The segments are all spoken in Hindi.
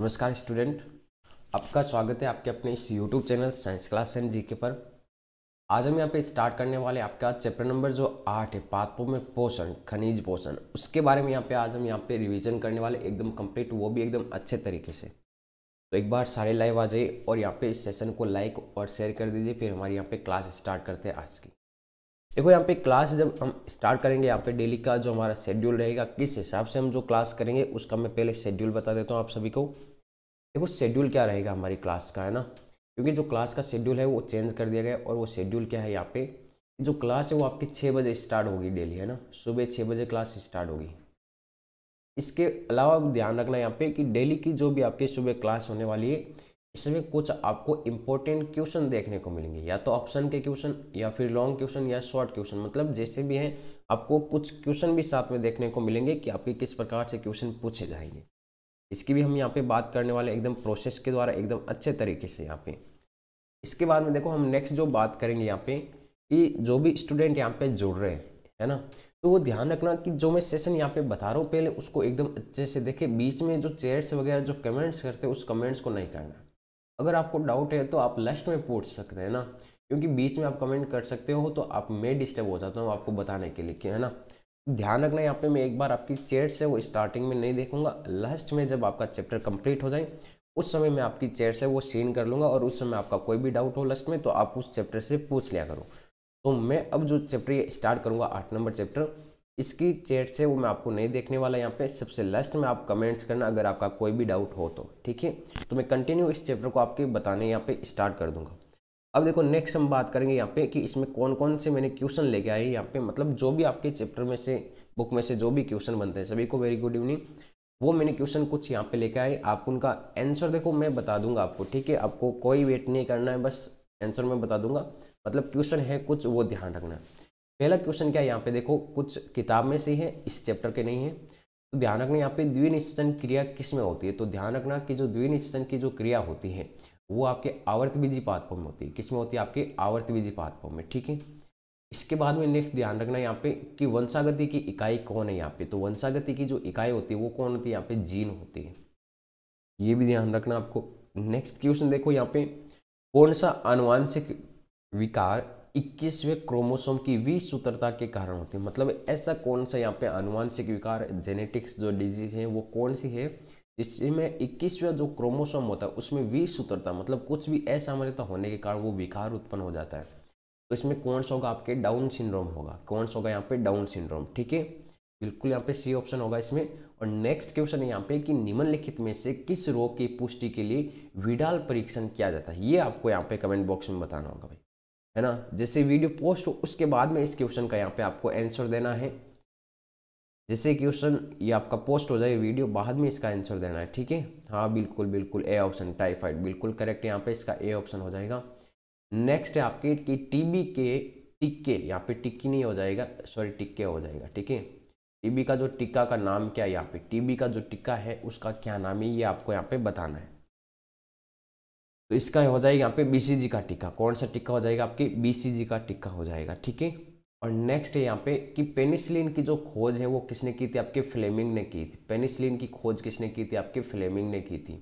नमस्कार स्टूडेंट, आपका स्वागत है आपके अपने इस YouTube channel science class and GK पर। आज हम यहाँ पे स्टार्ट करने वाले आपका चैप्टर नंबर जो 8 है, पादपों में पोषण, खनिज पोषण, उसके बारे में आज हम यहाँ पे रिवीजन करने वाले एकदम कंप्लीट, वो भी एकदम अच्छे तरीके से। तो एक बार सारे लाइव आ जाइए और यहाँ पे इस सेशन को लाइक और शेयर कर दीजिए। फिर हमारी यहाँ पे क्लास स्टार्ट करते हैं आज की। देखो यहाँ पे क्लास जब हम स्टार्ट करेंगे, यहाँ पे डेली का जो हमारा शेड्यूल रहेगा, किस हिसाब से हम जो क्लास करेंगे उसका मैं पहले शेड्यूल बता देता हूँ आप सभी को। देखो शेड्यूल क्या रहेगा हमारी क्लास का, है ना, क्योंकि जो क्लास का शेड्यूल है वो चेंज कर दिया गया है। और वो शेड्यूल क्या है, यहाँ पे जो क्लास है वो आपकी 6 बजे स्टार्ट होगी डेली, है ना, सुबह 6 बजे क्लास स्टार्ट होगी। इसके अलावा ध्यान रखना यहाँ पे कि डेली की जो भी आपकी सुबह क्लास होने वाली है, इसमें कुछ आपको इंपॉर्टेंट क्वेश्चन देखने को मिलेंगे, या तो ऑप्शन के क्वेश्चन या फिर लॉन्ग क्वेश्चन या शॉर्ट क्वेश्चन, मतलब जैसे भी हैं आपको कुछ क्वेश्चन भी साथ में देखने को मिलेंगे कि आपके किस प्रकार से क्वेश्चन पूछे जाएंगे। इसकी भी हम यहाँ पे बात करने वाले एकदम प्रोसेस के द्वारा एकदम अच्छे तरीके से यहाँ पे। इसके बाद में देखो हम नेक्स्ट जो बात करेंगे यहाँ पे कि जो भी स्टूडेंट यहाँ पे जुड़ रहे हैं, है ना, तो वो ध्यान रखना कि जो मैं सेशन यहाँ पे बता रहा हूँ पहले उसको एकदम अच्छे से देखे। बीच में जो चैट्स वगैरह जो कमेंट्स करते हैं उस कमेंट्स को नहीं करना। अगर आपको डाउट है तो आप लास्ट में पूछ सकते हैं ना, क्योंकि बीच में आप कमेंट कर सकते हो तो आप मैं डिस्टर्ब हो जाता हूँ आपको बताने के लिए, है ना। ध्यान रखना यहाँ पे मैं एक बार आपकी चैट्स है वो स्टार्टिंग में नहीं देखूंगा, लास्ट में जब आपका चैप्टर कंप्लीट हो जाए उस समय मैं आपकी चैट्स है वो सीन कर लूँगा। और उस समय आपका कोई भी डाउट हो लास्ट में तो आप उस चैप्टर से पूछ लिया करो। तो मैं अब जो चैप्टर ये स्टार्ट करूँगा 8 नंबर चैप्टर, इसकी चैट्स है वो मैं आपको नहीं देखने वाला यहाँ पे। सबसे लास्ट में आप कमेंट्स करना अगर आपका कोई भी डाउट हो तो, ठीक है। तो मैं कंटिन्यू इस चैप्टर को आपके बताने यहाँ पे स्टार्ट कर दूंगा। अब देखो नेक्स्ट हम बात करेंगे यहाँ पे कि इसमें कौन कौन से मैंने क्वेश्चन लेके आए यहाँ पे, मतलब जो भी आपके चैप्टर में से बुक में से जो भी क्वेश्चन बनते हैं। सभी को वेरी गुड इवनिंग। वो मैंने क्वेश्चन कुछ यहाँ पे लेके आए, आप उनका आंसर देखो मैं बता दूंगा आपको, ठीक है। आपको कोई वेट नहीं करना है, बस आंसर मैं बता दूंगा। मतलब क्वेश्चन है कुछ, वो ध्यान रखना। पहला क्वेश्चन क्या है यहाँ पे देखो, कुछ किताब में से है, इस चैप्टर के नहीं है। तो ध्यान रखना यहाँ पे द्विनिषेचन क्रिया किस में होती है। तो ध्यान रखना कि जो द्विनिषेचन की जो क्रिया होती है वो आपके आवर्तबीजी पादपों में होती है। किस में होती है, आपके आवर्तबीजी पादपों में, ठीक है। इसके बाद में नेक्स्ट ध्यान रखना यहाँ पे कि वंशागति की इकाई कौन है यहाँ पे। तो वंशागति की जो इकाई होती है वो कौन होती है, यहाँ पे जीन होती है। ये भी ध्यान रखना आपको। नेक्स्ट क्वेश्चन देखो यहाँ पे, कौन सा आनुवांशिक विकार 21वें क्रोमोसोम की विसूत्रता के कारण होते हैं। मतलब ऐसा कौन सा यहाँ पे आनुवांशिक विकार, जेनेटिक्स जो डिजीज है वो कौन सी है जिसमें 21वां जो क्रोमोसोम होता है उसमें विसूत्रता, मतलब कुछ भी असामान्यता होने के कारण वो विकार उत्पन्न हो जाता है। तो इसमें कौन सा होगा, आपके डाउन सिंड्रोम होगा। कौन सा होगा यहाँ पे, डाउन सिंड्रोम, ठीक है। बिल्कुल यहाँ पे सी ऑप्शन होगा इसमें। और नेक्स्ट क्वेश्चन है यहाँ पे कि निम्नलिखित में से किस रोग की पुष्टि के लिए विडाल परीक्षण किया जाता है। ये आपको यहाँ पे कमेंट बॉक्स में बताना होगा भाई, है ना। जैसे वीडियो पोस्ट हो उसके बाद में इस क्वेश्चन का यहाँ पे आपको आंसर देना है। जैसे क्वेश्चन ये आपका पोस्ट हो जाए वीडियो, बाद में इसका आंसर देना है, ठीक है। हाँ बिल्कुल बिल्कुल, ए ऑप्शन टाइफाइड बिल्कुल करेक्ट, यहाँ पे इसका ए ऑप्शन हो जाएगा। नेक्स्ट है आपके कि टीबी के टिक्के, यहाँ पे टिक्की नहीं हो जाएगा, सॉरी टिक्के हो जाएगा, ठीक है। टीबी का जो टिक्का का नाम क्या है, यहाँ पे टीबी का जो टिक्का है उसका क्या नाम है, ये आपको यहाँ पे बताना है। तो इसका हो जाएगा यहाँ पे बीसीजी का टिक्का। कौन सा टिक्का हो जाएगा, आपके बीसीजी का टिक्का हो जाएगा, ठीक है। और नेक्स्ट है यहाँ पे कि पेनिसिलिन की जो खोज है वो किसने की थी, आपके फ्लेमिंग ने की थी। पेनिसिलिन की खोज किसने की थी, आपके फ्लेमिंग ने की थी।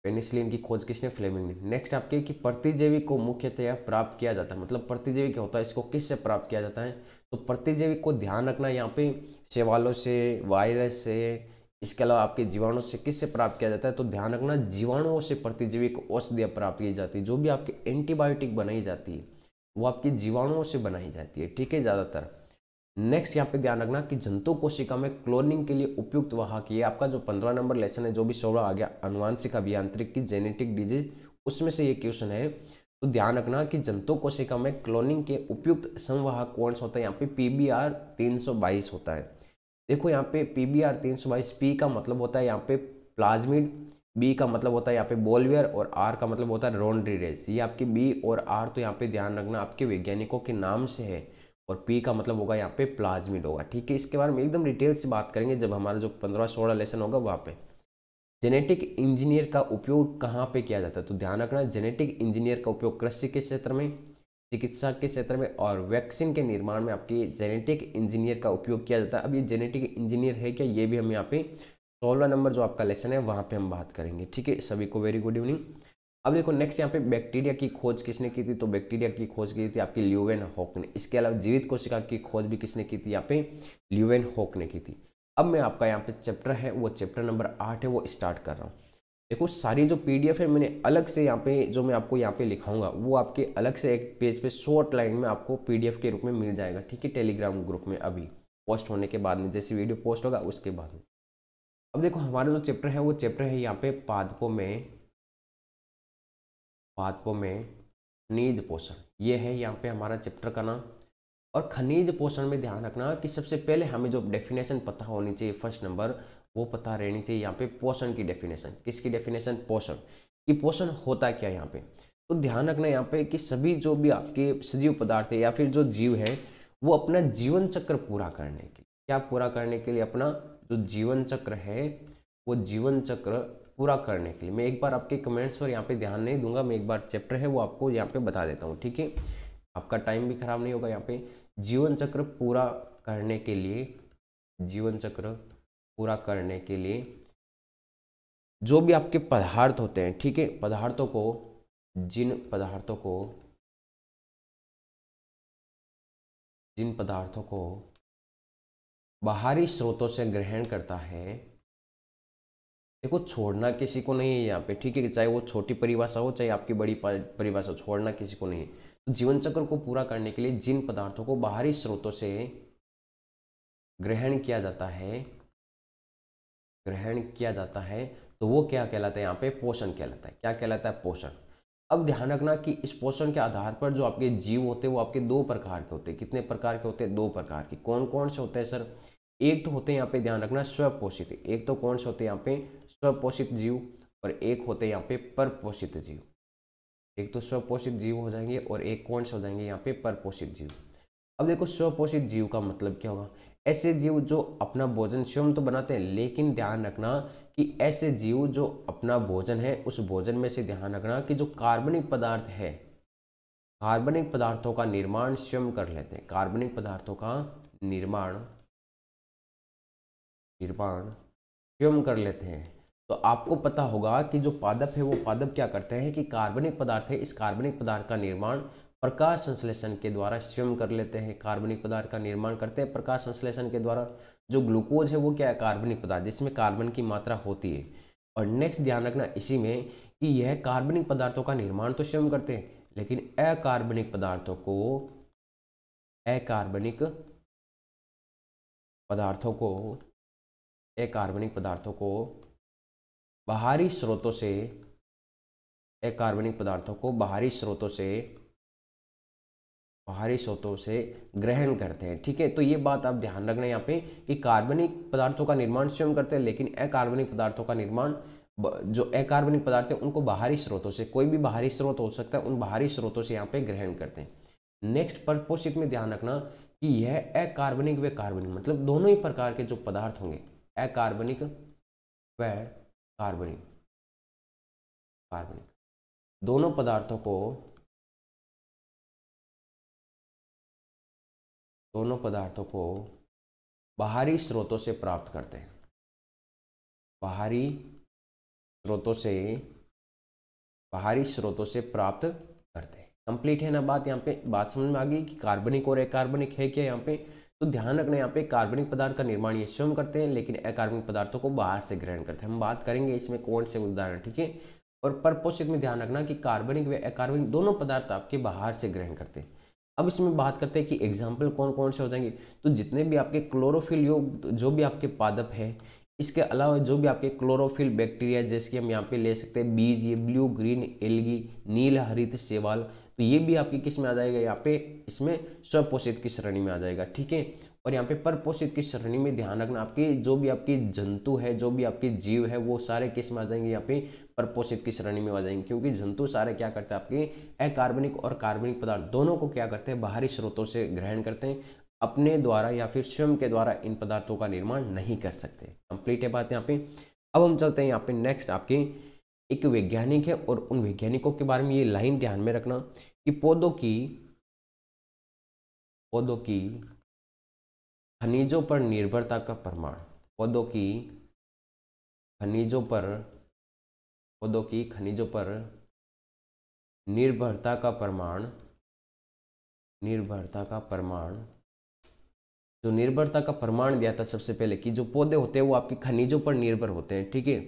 पेनिसिलिन की खोज किसने, फ्लेमिंग ने। नेक्स्ट आपके कि प्रतिजैवी को मुख्यतया प्राप्त किया जाता है। मतलब प्रतिजैवी क्या होता है, इसको किससे प्राप्त किया जाता है। तो प्रतिजैवी को ध्यान रखना यहाँ पे शैवालों से, वायरस से, इसके अलावा आपके जीवाणु से किससे प्राप्त किया जाता है। तो ध्यान रखना जीवाणुओं से प्रतिजैवी को औषधियाँ प्राप्त की जाती है। जो भी आपकी एंटीबायोटिक बनाई जाती है वो आपकी जीवाणुओं से बनाई जाती है, ठीक है, ज़्यादातर। नेक्स्ट यहाँ पे ध्यान रखना कि जंतु कोशिका में क्लोनिंग के लिए उपयुक्त वाहक, ये आपका जो 15 नंबर लेसन है, जो भी 16 आ गया अनुवांशिक अभियांत्रिक की जेनेटिक डिजीज, उसमें से ये क्वेश्चन है। तो ध्यान रखना कि जंतु कोशिका में क्लोनिंग के उपयुक्त संवाहक कौन सा होता है, यहाँ पे PBR 322 होता है। देखो यहाँ पे PBR 322, पी का मतलब होता है यहाँ पे प्लाज्मिड, बी का मतलब होता है यहाँ पे बोलवियर, और आर का मतलब होता है रोन्ड्रीरेज। ये आपके बी और आर तो यहाँ पे ध्यान रखना आपके वैज्ञानिकों के नाम से है, और पी का मतलब होगा यहाँ पे प्लाज्मिड होगा, ठीक है। इसके बारे में एकदम डिटेल से बात करेंगे जब हमारा जो 15-16 लेसन होगा वहाँ पे। जेनेटिक इंजीनियर का उपयोग कहाँ पे किया जाता है। तो ध्यान रखना जेनेटिक इंजीनियर का उपयोग कृषि के क्षेत्र में, चिकित्सा के क्षेत्र में और वैक्सीन के निर्माण में आपकी जेनेटिक इंजीनियर का उपयोग किया जाता है। अब ये जेनेटिक इंजीनियर है क्या, ये भी हम यहाँ पे 16 नंबर जो आपका लेसन है वहाँ पे हम बात करेंगे। ठीक है, सभी को वेरी गुड इवनिंग। अब देखो नेक्स्ट यहाँ पे बैक्टीरिया की खोज किसने की थी, तो बैक्टीरिया की खोज की थी आपकी ल्यूवेन हॉक ने। इसके अलावा जीवित कोशिका की खोज भी किसने की थी, यहाँ पे ल्यूवेन हॉक ने की थी। अब मैं आपका यहाँ पे चैप्टर है वो चैप्टर नंबर 8 है वो स्टार्ट कर रहा हूँ। देखो सारी जो पीडीएफ है मैंने अलग से यहाँ पे जो मैं आपको यहाँ पे लिखाऊंगा वो आपके अलग से एक पेज पे शॉर्ट लाइन में आपको पीडीएफ के रूप में मिल जाएगा। ठीक है, टेलीग्राम ग्रुप में अभी पोस्ट होने के बाद में, जैसे वीडियो पोस्ट होगा उसके बाद में। अब देखो हमारा जो चैप्टर है वो चैप्टर है यहाँ पे पादपों में खनिज पोषण, ये है यहाँ पे हमारा चैप्टर का नाम। और खनिज पोषण में ध्यान रखना कि सबसे पहले हमें जो डेफिनेशन पता होनी चाहिए फर्स्ट नंबर, वो पता रहनी चाहिए यहाँ पे पोषण की डेफिनेशन। किसकी डेफिनेशन, पोषण कि पोषण होता क्या यहाँ पे। तो ध्यान रखना यहाँ पे कि सभी जो भी आपके सजीव पदार्थ है या फिर जो जीव है वो अपना जीवन चक्र पूरा करने के लिए, क्या पूरा करने के लिए, अपना जो जीवन चक्र है वो जीवन चक्र पूरा करने के लिए। मैं एक बार आपके कमेंट्स पर यहाँ पे ध्यान नहीं दूंगा, मैं एक बार चैप्टर है वो आपको यहाँ पे बता देता हूँ। ठीक है, आपका टाइम भी खराब नहीं होगा। यहाँ पे जीवन चक्र पूरा करने के लिए, जीवन चक्र पूरा करने के लिए जो भी आपके पदार्थ होते हैं, ठीक है, पदार्थों को, जिन पदार्थों को बाहरी स्रोतों से ग्रहण करता है। देखो छोड़ना किसी को नहीं है यहाँ पे, ठीक है, चाहे वो छोटी परिभाषा हो चाहे आपकी बड़ी परिभाषा, छोड़ना किसी को नहीं है। तो जीवन चक्र को पूरा करने के लिए जिन पदार्थों को बाहरी स्रोतों से ग्रहण किया जाता है तो वो क्या कहलाता है, यहाँ पे पोषण कहलाता है। क्या कहलाता है, पोषण। अब ध्यान रखना कि इस पोषण के आधार पर जो आपके जीव होते हैं वो आपके दो प्रकार के होते हैं। कितने प्रकार के होते हैं, दो प्रकार के। कौन कौन से होते हैं सर, एक तो होते हैं यहाँ पे ध्यान रखना स्वपोषित, एक तो कौन से होते हैं यहाँ पे स्वपोषित जीव, और एक होते हैं यहाँ पे परपोषित जीव। एक तो स्वपोषित जीव हो जाएंगे और एक कौन से हो जाएंगे यहाँ पे परपोषित जीव। अब देखो स्वपोषित जीव का मतलब क्या होगा, ऐसे जीव जो अपना भोजन स्वयं तो बनाते हैं, लेकिन ध्यान रखना कि ऐसे जीव जो अपना भोजन है उस भोजन में से ध्यान रखना कि जो कार्बनिक पदार्थ है, कार्बनिक पदार्थों का निर्माण स्वयं कर लेते हैं। कार्बनिक पदार्थों का निर्माण स्वयं कर लेते हैं। तो आपको पता होगा कि जो पादप है वो पादप क्या करते हैं कि कार्बनिक पदार्थ है, इस कार्बनिक पदार्थ का निर्माण प्रकाश संश्लेषण के द्वारा स्वयं कर लेते हैं। कार्बनिक पदार्थ का निर्माण करते हैं प्रकाश संश्लेषण के द्वारा। जो ग्लूकोज है वो क्या है, कार्बनिक पदार्थ जिसमें कार्बन की मात्रा होती है। और नेक्स्ट ध्यान रखना इसी में कि यह कार्बनिक पदार्थों का निर्माण तो स्वयं करते हैं, लेकिन अकार्बनिक पदार्थों को बाहरी स्रोतों से ग्रहण करते हैं। ठीक है, तो ये बात आप ध्यान रखना यहाँ पे कि कार्बनिक पदार्थों का निर्माण स्वयं करते हैं, लेकिन अकार्बनिक पदार्थों का निर्माण, जो अकार्बनिक पदार्थ है उनको बाहरी स्रोतों से, कोई भी बाहरी स्रोत हो सकता है, उन बाहरी स्रोतों से यहाँ पे ग्रहण करते हैं। नेक्स्ट परपोषित में ध्यान रखना कि यह अकार्बनिक व कार्बनिक, मतलब दोनों ही प्रकार के जो पदार्थ होंगे, अकार्बनिक व कार्बनिक, दोनों पदार्थों को बाहरी स्रोतों से प्राप्त करते हैं। बाहरी स्रोतों से प्राप्त करते हैं। कंप्लीट है ना बात, यहाँ पे बात समझ में आ गई कि कार्बनिक और अकार्बनिक है क्या यहाँ पे। तो ध्यान रखना यहाँ पे कार्बनिक पदार्थ का निर्माण ये स्वयं करते हैं, लेकिन अकार्बनिक पदार्थों को बाहर से ग्रहण करते हैं। हम बात करेंगे इसमें कौन से उदाहरण, ठीक है। और परपोषित में ध्यान रखना कि कार्बनिक व अकार्बनिक दोनों पदार्थ आपके बाहर से ग्रहण करते हैं। अब इसमें बात करते हैं कि एग्जाम्पल कौन कौन से हो जाएंगे। तो जितने भी आपके क्लोरोफिल युक्त जो भी आपके पादप है, इसके अलावा जो भी आपके क्लोरोफिल बैक्टीरिया, जैसे कि हम यहाँ पे ले सकते हैं बीज, ये ब्लू ग्रीन एल्गी, नील हरित शैवाल, तो ये भी आपकी किस में आ जाएगा, यहाँ पे इसमें स्वपोषित की श्रेणी में आ जाएगा। ठीक है, और यहाँ पे परपोषित की श्रेणी में ध्यान रखना आपके जो भी आपके जंतु है, जो भी आपके जीव है, वो सारे किस में आ जाएंगे, यहाँ पे परपोषित की श्रेणी में आ जाएंगे। क्योंकि जंतु सारे क्या करते हैं, आपके अकार्बनिक और कार्बनिक पदार्थ दोनों को क्या करते हैं, बाहरी स्रोतों से ग्रहण करते हैं, अपने द्वारा या फिर स्वयं के द्वारा इन पदार्थों का निर्माण नहीं कर सकते। कंप्लीट है बात यहाँ पे। अब हम चलते हैं यहाँ पे नेक्स्ट, आपके एक वैज्ञानिक है और उन वैज्ञानिकों के बारे में ये लाइन ध्यान में रखना कि पौधों की खनिजों पर निर्भरता का प्रमाण, पौधों की खनिजों पर, पौधों की खनिजों पर निर्भरता का प्रमाण, निर्भरता का प्रमाण, जो निर्भरता का प्रमाण दिया था सबसे पहले कि जो पौधे होते हैं वो आपके खनिजों पर निर्भर होते हैं, ठीक है।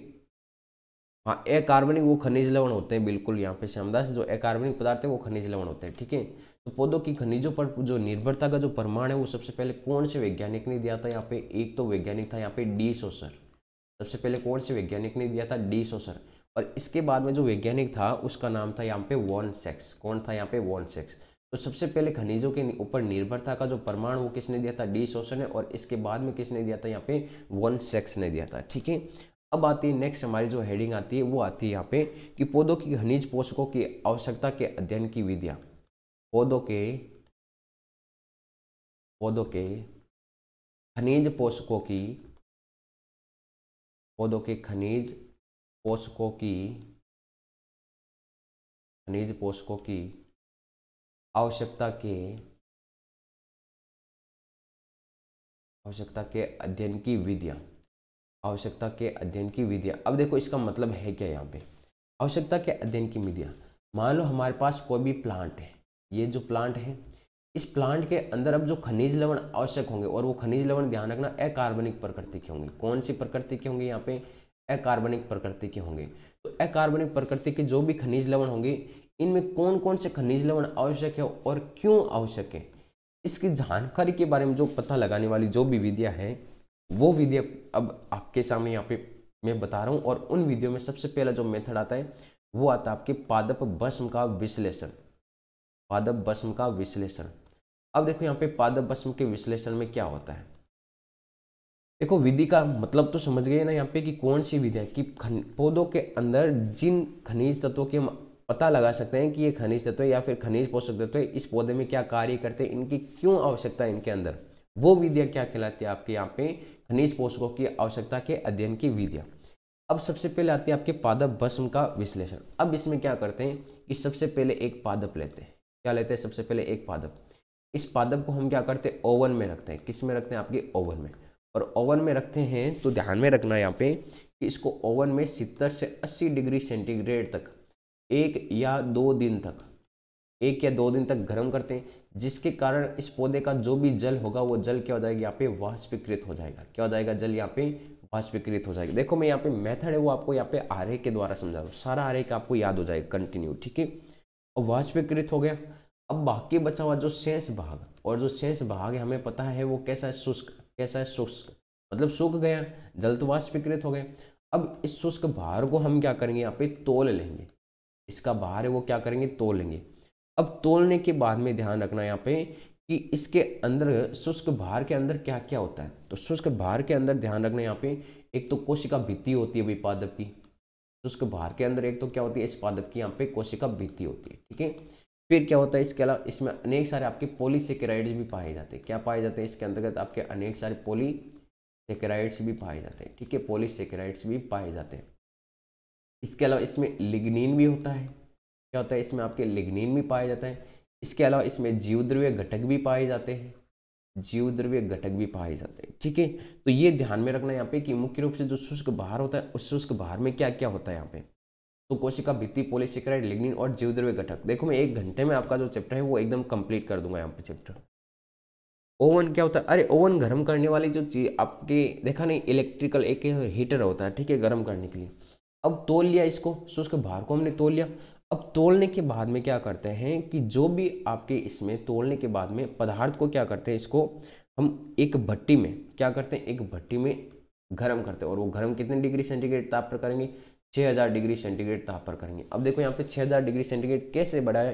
हाँ, अकार्बनिक वो खनिज लवण होते हैं, बिल्कुल यहाँ पे श्यामदास, जो अकार्बनिक पदार्थ है वो खनिज लवण होते हैं, ठीक है। तो पौधों की खनिजों पर जो निर्भरता का जो प्रमाण है वो सबसे पहले कौन से वैज्ञानिक ने दिया था यहाँ पे? एक तो वैज्ञानिक था यहाँ पे डी सोसर। सबसे पहले कौन से वैज्ञानिक ने दिया था? डी सोसर। और इसके बाद में जो वैज्ञानिक था उसका नाम था यहाँ पे वॉन सेक्स। कौन था यहाँ पे? वॉन सेक्स। तो सबसे पहले खनिजों के ऊपर निर्भरता का जो प्रमाण वो किसने दिया था? डी सोसर ने। और इसके बाद में किसने दिया था? यहाँ पे वॉन सेक्स ने दिया था, ठीक है। अब आती है नेक्स्ट हमारी जो हेडिंग आती है वो आती है यहाँ पे कि पौधों की खनिज पोषकों की आवश्यकता के अध्ययन की विधियां। पौधों के खनिज पोषकों की, पौधों के खनिज पोषकों की, खनिज पोषकों की आवश्यकता के अध्ययन की विधियां। आवश्यकता के अध्ययन की विधियां। अब देखो इसका मतलब है क्या यहाँ पे? आवश्यकता के अध्ययन की विधियां, मान लो हमारे पास कोई भी प्लांट है, ये जो प्लांट है, इस प्लांट के अंदर अब जो खनिज लवण आवश्यक होंगे, और वो खनिज लवण ध्यान रखना अकार्बनिक प्रकृति के होंगे। कौन सी प्रकृति के होंगे? यहाँ पे अकार्बनिक प्रकृति के होंगे। तो अकार्बनिक प्रकृति के जो भी खनिज लवण होंगे, इनमें कौन कौन से खनिज लवण आवश्यक है और क्यों आवश्यक है, इसकी जानकारी के बारे में जो पता लगाने वाली जो भी विधियां है, वो विधियां अब आपके सामने यहाँ पे मैं बता रहा हूँ। और उन विधियों में सबसे पहला जो मेथड आता है वो आता है आपके पादप भस्म का विश्लेषण। पादप भस्म का विश्लेषण। अब देखो यहाँ पे पादप भस्म के विश्लेषण में क्या होता है। देखो विधि का मतलब तो समझ गए ना यहाँ पे कि कौन सी विधि है कि पौधों के अंदर जिन खनिज तत्वों के हम पता लगा सकते हैं कि ये खनिज तत्व या फिर खनिज पोषक तत्व इस पौधे में क्या कार्य करते हैं, इनकी क्यों आवश्यकता है इनके अंदर, वो विधियां क्या कहलाती है आपके यहाँ पे? खनिज पोषकों की आवश्यकता के अध्ययन की विधियां। अब सबसे पहले आती है आपके पादप भस्म का विश्लेषण। अब इसमें क्या करते हैं कि सबसे पहले एक पादप लेते हैं। क्या लेते हैं? सबसे पहले एक पादप। इस पादप को हम क्या करते हैं? ओवन में रखते हैं। किस में रखते हैं? आपके ओवन में। और ओवन में रखते हैं तो ध्यान में रखना यहाँ पे कि इसको ओवन में 70 से 80 डिग्री सेंटीग्रेड तक 1 या 2 दिन तक गर्म करते हैं, जिसके कारण इस पौधे का जो भी जल होगा वो जल क्या हो जाएगा? यहाँ पे वाष्पीकृत हो जाएगा। क्या हो जाएगा? जल यहाँ पे वाष्पीकृत हो जाएगा। देखो मैं यहाँ पे मेथड है वो आपको यहाँ पे आरेख के द्वारा समझा रहा हूँ, सारा आरेख आपको याद हो जाएगा कंटिन्यू, ठीक है। और वाष्पीकृत हो गया। अब बाकी बचा हुआ जो शेष भाग, और जो शेष भाग है हमें पता है वो कैसा है? शुष्क। कैसा है? शुष्क, मतलब सूख गया, जल तो वाष्पीकृत हो गया। अब इस शुष्क भार को हम क्या करेंगे? यहाँ पे तोल लेंगे। इसका भार है वो क्या करेंगे? तोल लेंगे। अब तोलने के बाद में ध्यान रखना यहाँ पे कि इसके अंदर शुष्क भार के अंदर क्या क्या होता है। तो शुष्क भार के अंदर ध्यान रखना यहाँ पे एक तो कोशिका भित्ति होती है भाई पादप की। शुष्क भार के अंदर एक तो क्या होती है? इस पादप की यहाँ पे कोशिका भित्ति होती है, ठीक है। फिर क्या होता है? इसके अलावा इसमें अनेक सारे आपके पॉलीसेकेराइड्स भी पाए जाते हैं। क्या पाए जाते हैं? इसके अंतर्गत आपके अनेक सारे पॉलीसेकेराइड्स भी पाए जाते हैं, ठीक है। पॉलीसेकेराइड्स भी पाए जाते हैं। इसके अलावा इसमें लिग्निन भी होता है। क्या होता है? इसमें आपके लिग्निन भी पाया जाता है। इसके अलावा इसमें जीवद्रव्य घटक भी पाए जाते हैं। जीवद्रव्य घटक भी पाए जाते हैं, ठीक है। तो ये ध्यान में रखना यहाँ पे कि मुख्य रूप से जो शुष्क भार होता है उस शुष्क भार में क्या क्या होता है यहाँ पे। तो कोशिका भित्ति, पॉलीसेकेराइड, लिग्निन और जीवद्रव्य घटक। देखो मैं 1 घंटे में आपका जो चैप्टर है वो एकदम कंप्लीट कर दूंगा यहाँ पे चैप्टर। ओवन क्या होता है? अरे ओवन गर्म करने वाली जो चीज आपके देखा नहीं, इलेक्ट्रिकल एक हीटर होता है, ठीक है, गर्म करने के लिए। अब तोल लिया इसको, शुष्क भार को हमने तोल लिया। अब तोलने के बाद में क्या करते हैं कि जो भी आपके इसमें तोलने के बाद में पदार्थ को क्या करते हैं, इसको हम एक भट्टी में क्या करते हैं? एक भट्टी में गर्म करते हैं। और वो गर्म कितने डिग्री सेंटीग्रेड ताप पर करेंगे? 6000 डिग्री सेंटीग्रेड ताप पर करेंगे। अब देखो यहाँ पे 6000 डिग्री सेंटीग्रेड कैसे बढ़ाया?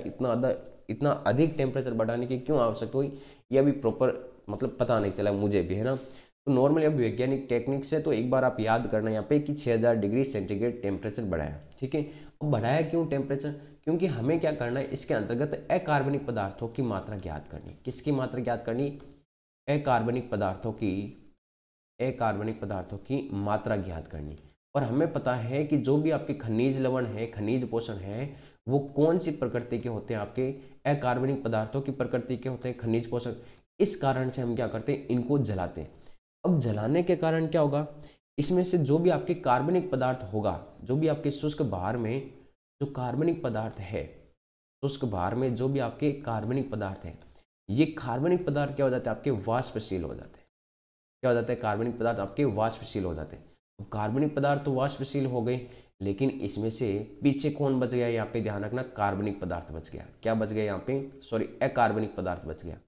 इतना अधिक टेम्परेचर बढ़ाने की क्यों आवश्यकता हुई, ये अभी प्रॉपर मतलब पता नहीं चला मुझे भी, है ना। तो नॉर्मली अब वैज्ञानिक टेक्निक से तो एक बार आप याद करना यहाँ पे कि 6000 डिग्री सेंटीग्रेड टेम्परेचर बढ़ाया, ठीक है। अब बढ़ाया क्यों टेम्परेचर? क्योंकि हमें क्या करना है, इसके अंतर्गत अकार्बनिक पदार्थों की मात्रा ज्ञात करनी। किसकी मात्रा ज्ञात करनी? अकार्बनिक पदार्थों की मात्रा ज्ञात करनी। और हमें पता है कि जो भी आपके खनिज लवण है, खनिज पोषण है, वो कौन सी प्रकृति के होते हैं? आपके अकार्बनिक पदार्थों की प्रकृति के होते हैं खनिज पोषण। इस कारण से हम क्या करते हैं? इनको जलाते हैं। अब जलाने के कारण क्या होगा इसमें से जो भी आपके कार्बनिक पदार्थ होगा, जो भी आपके शुष्क भार में जो कार्बनिक पदार्थ है, शुष्क भार में जो भी आपके कार्बनिक पदार्थ है, ये कार्बनिक पदार्थ क्या हो जाते हैं, आपके वाष्पशील हो जाते हैं। क्या हो जाता है, कार्बनिक पदार्थ आपके वाष्पशील हो जाते हैं। तो कार्बनिक पदार्थ तो वाष्पशील हो गए, लेकिन इसमें से पीछे कौन बच गया, यहाँ पे ध्यान रखना, कार्बनिक पदार्थ बच गया। क्या बच गया यहाँ पे, सॉरी, अकार्बनिक पदार्थ बच गया।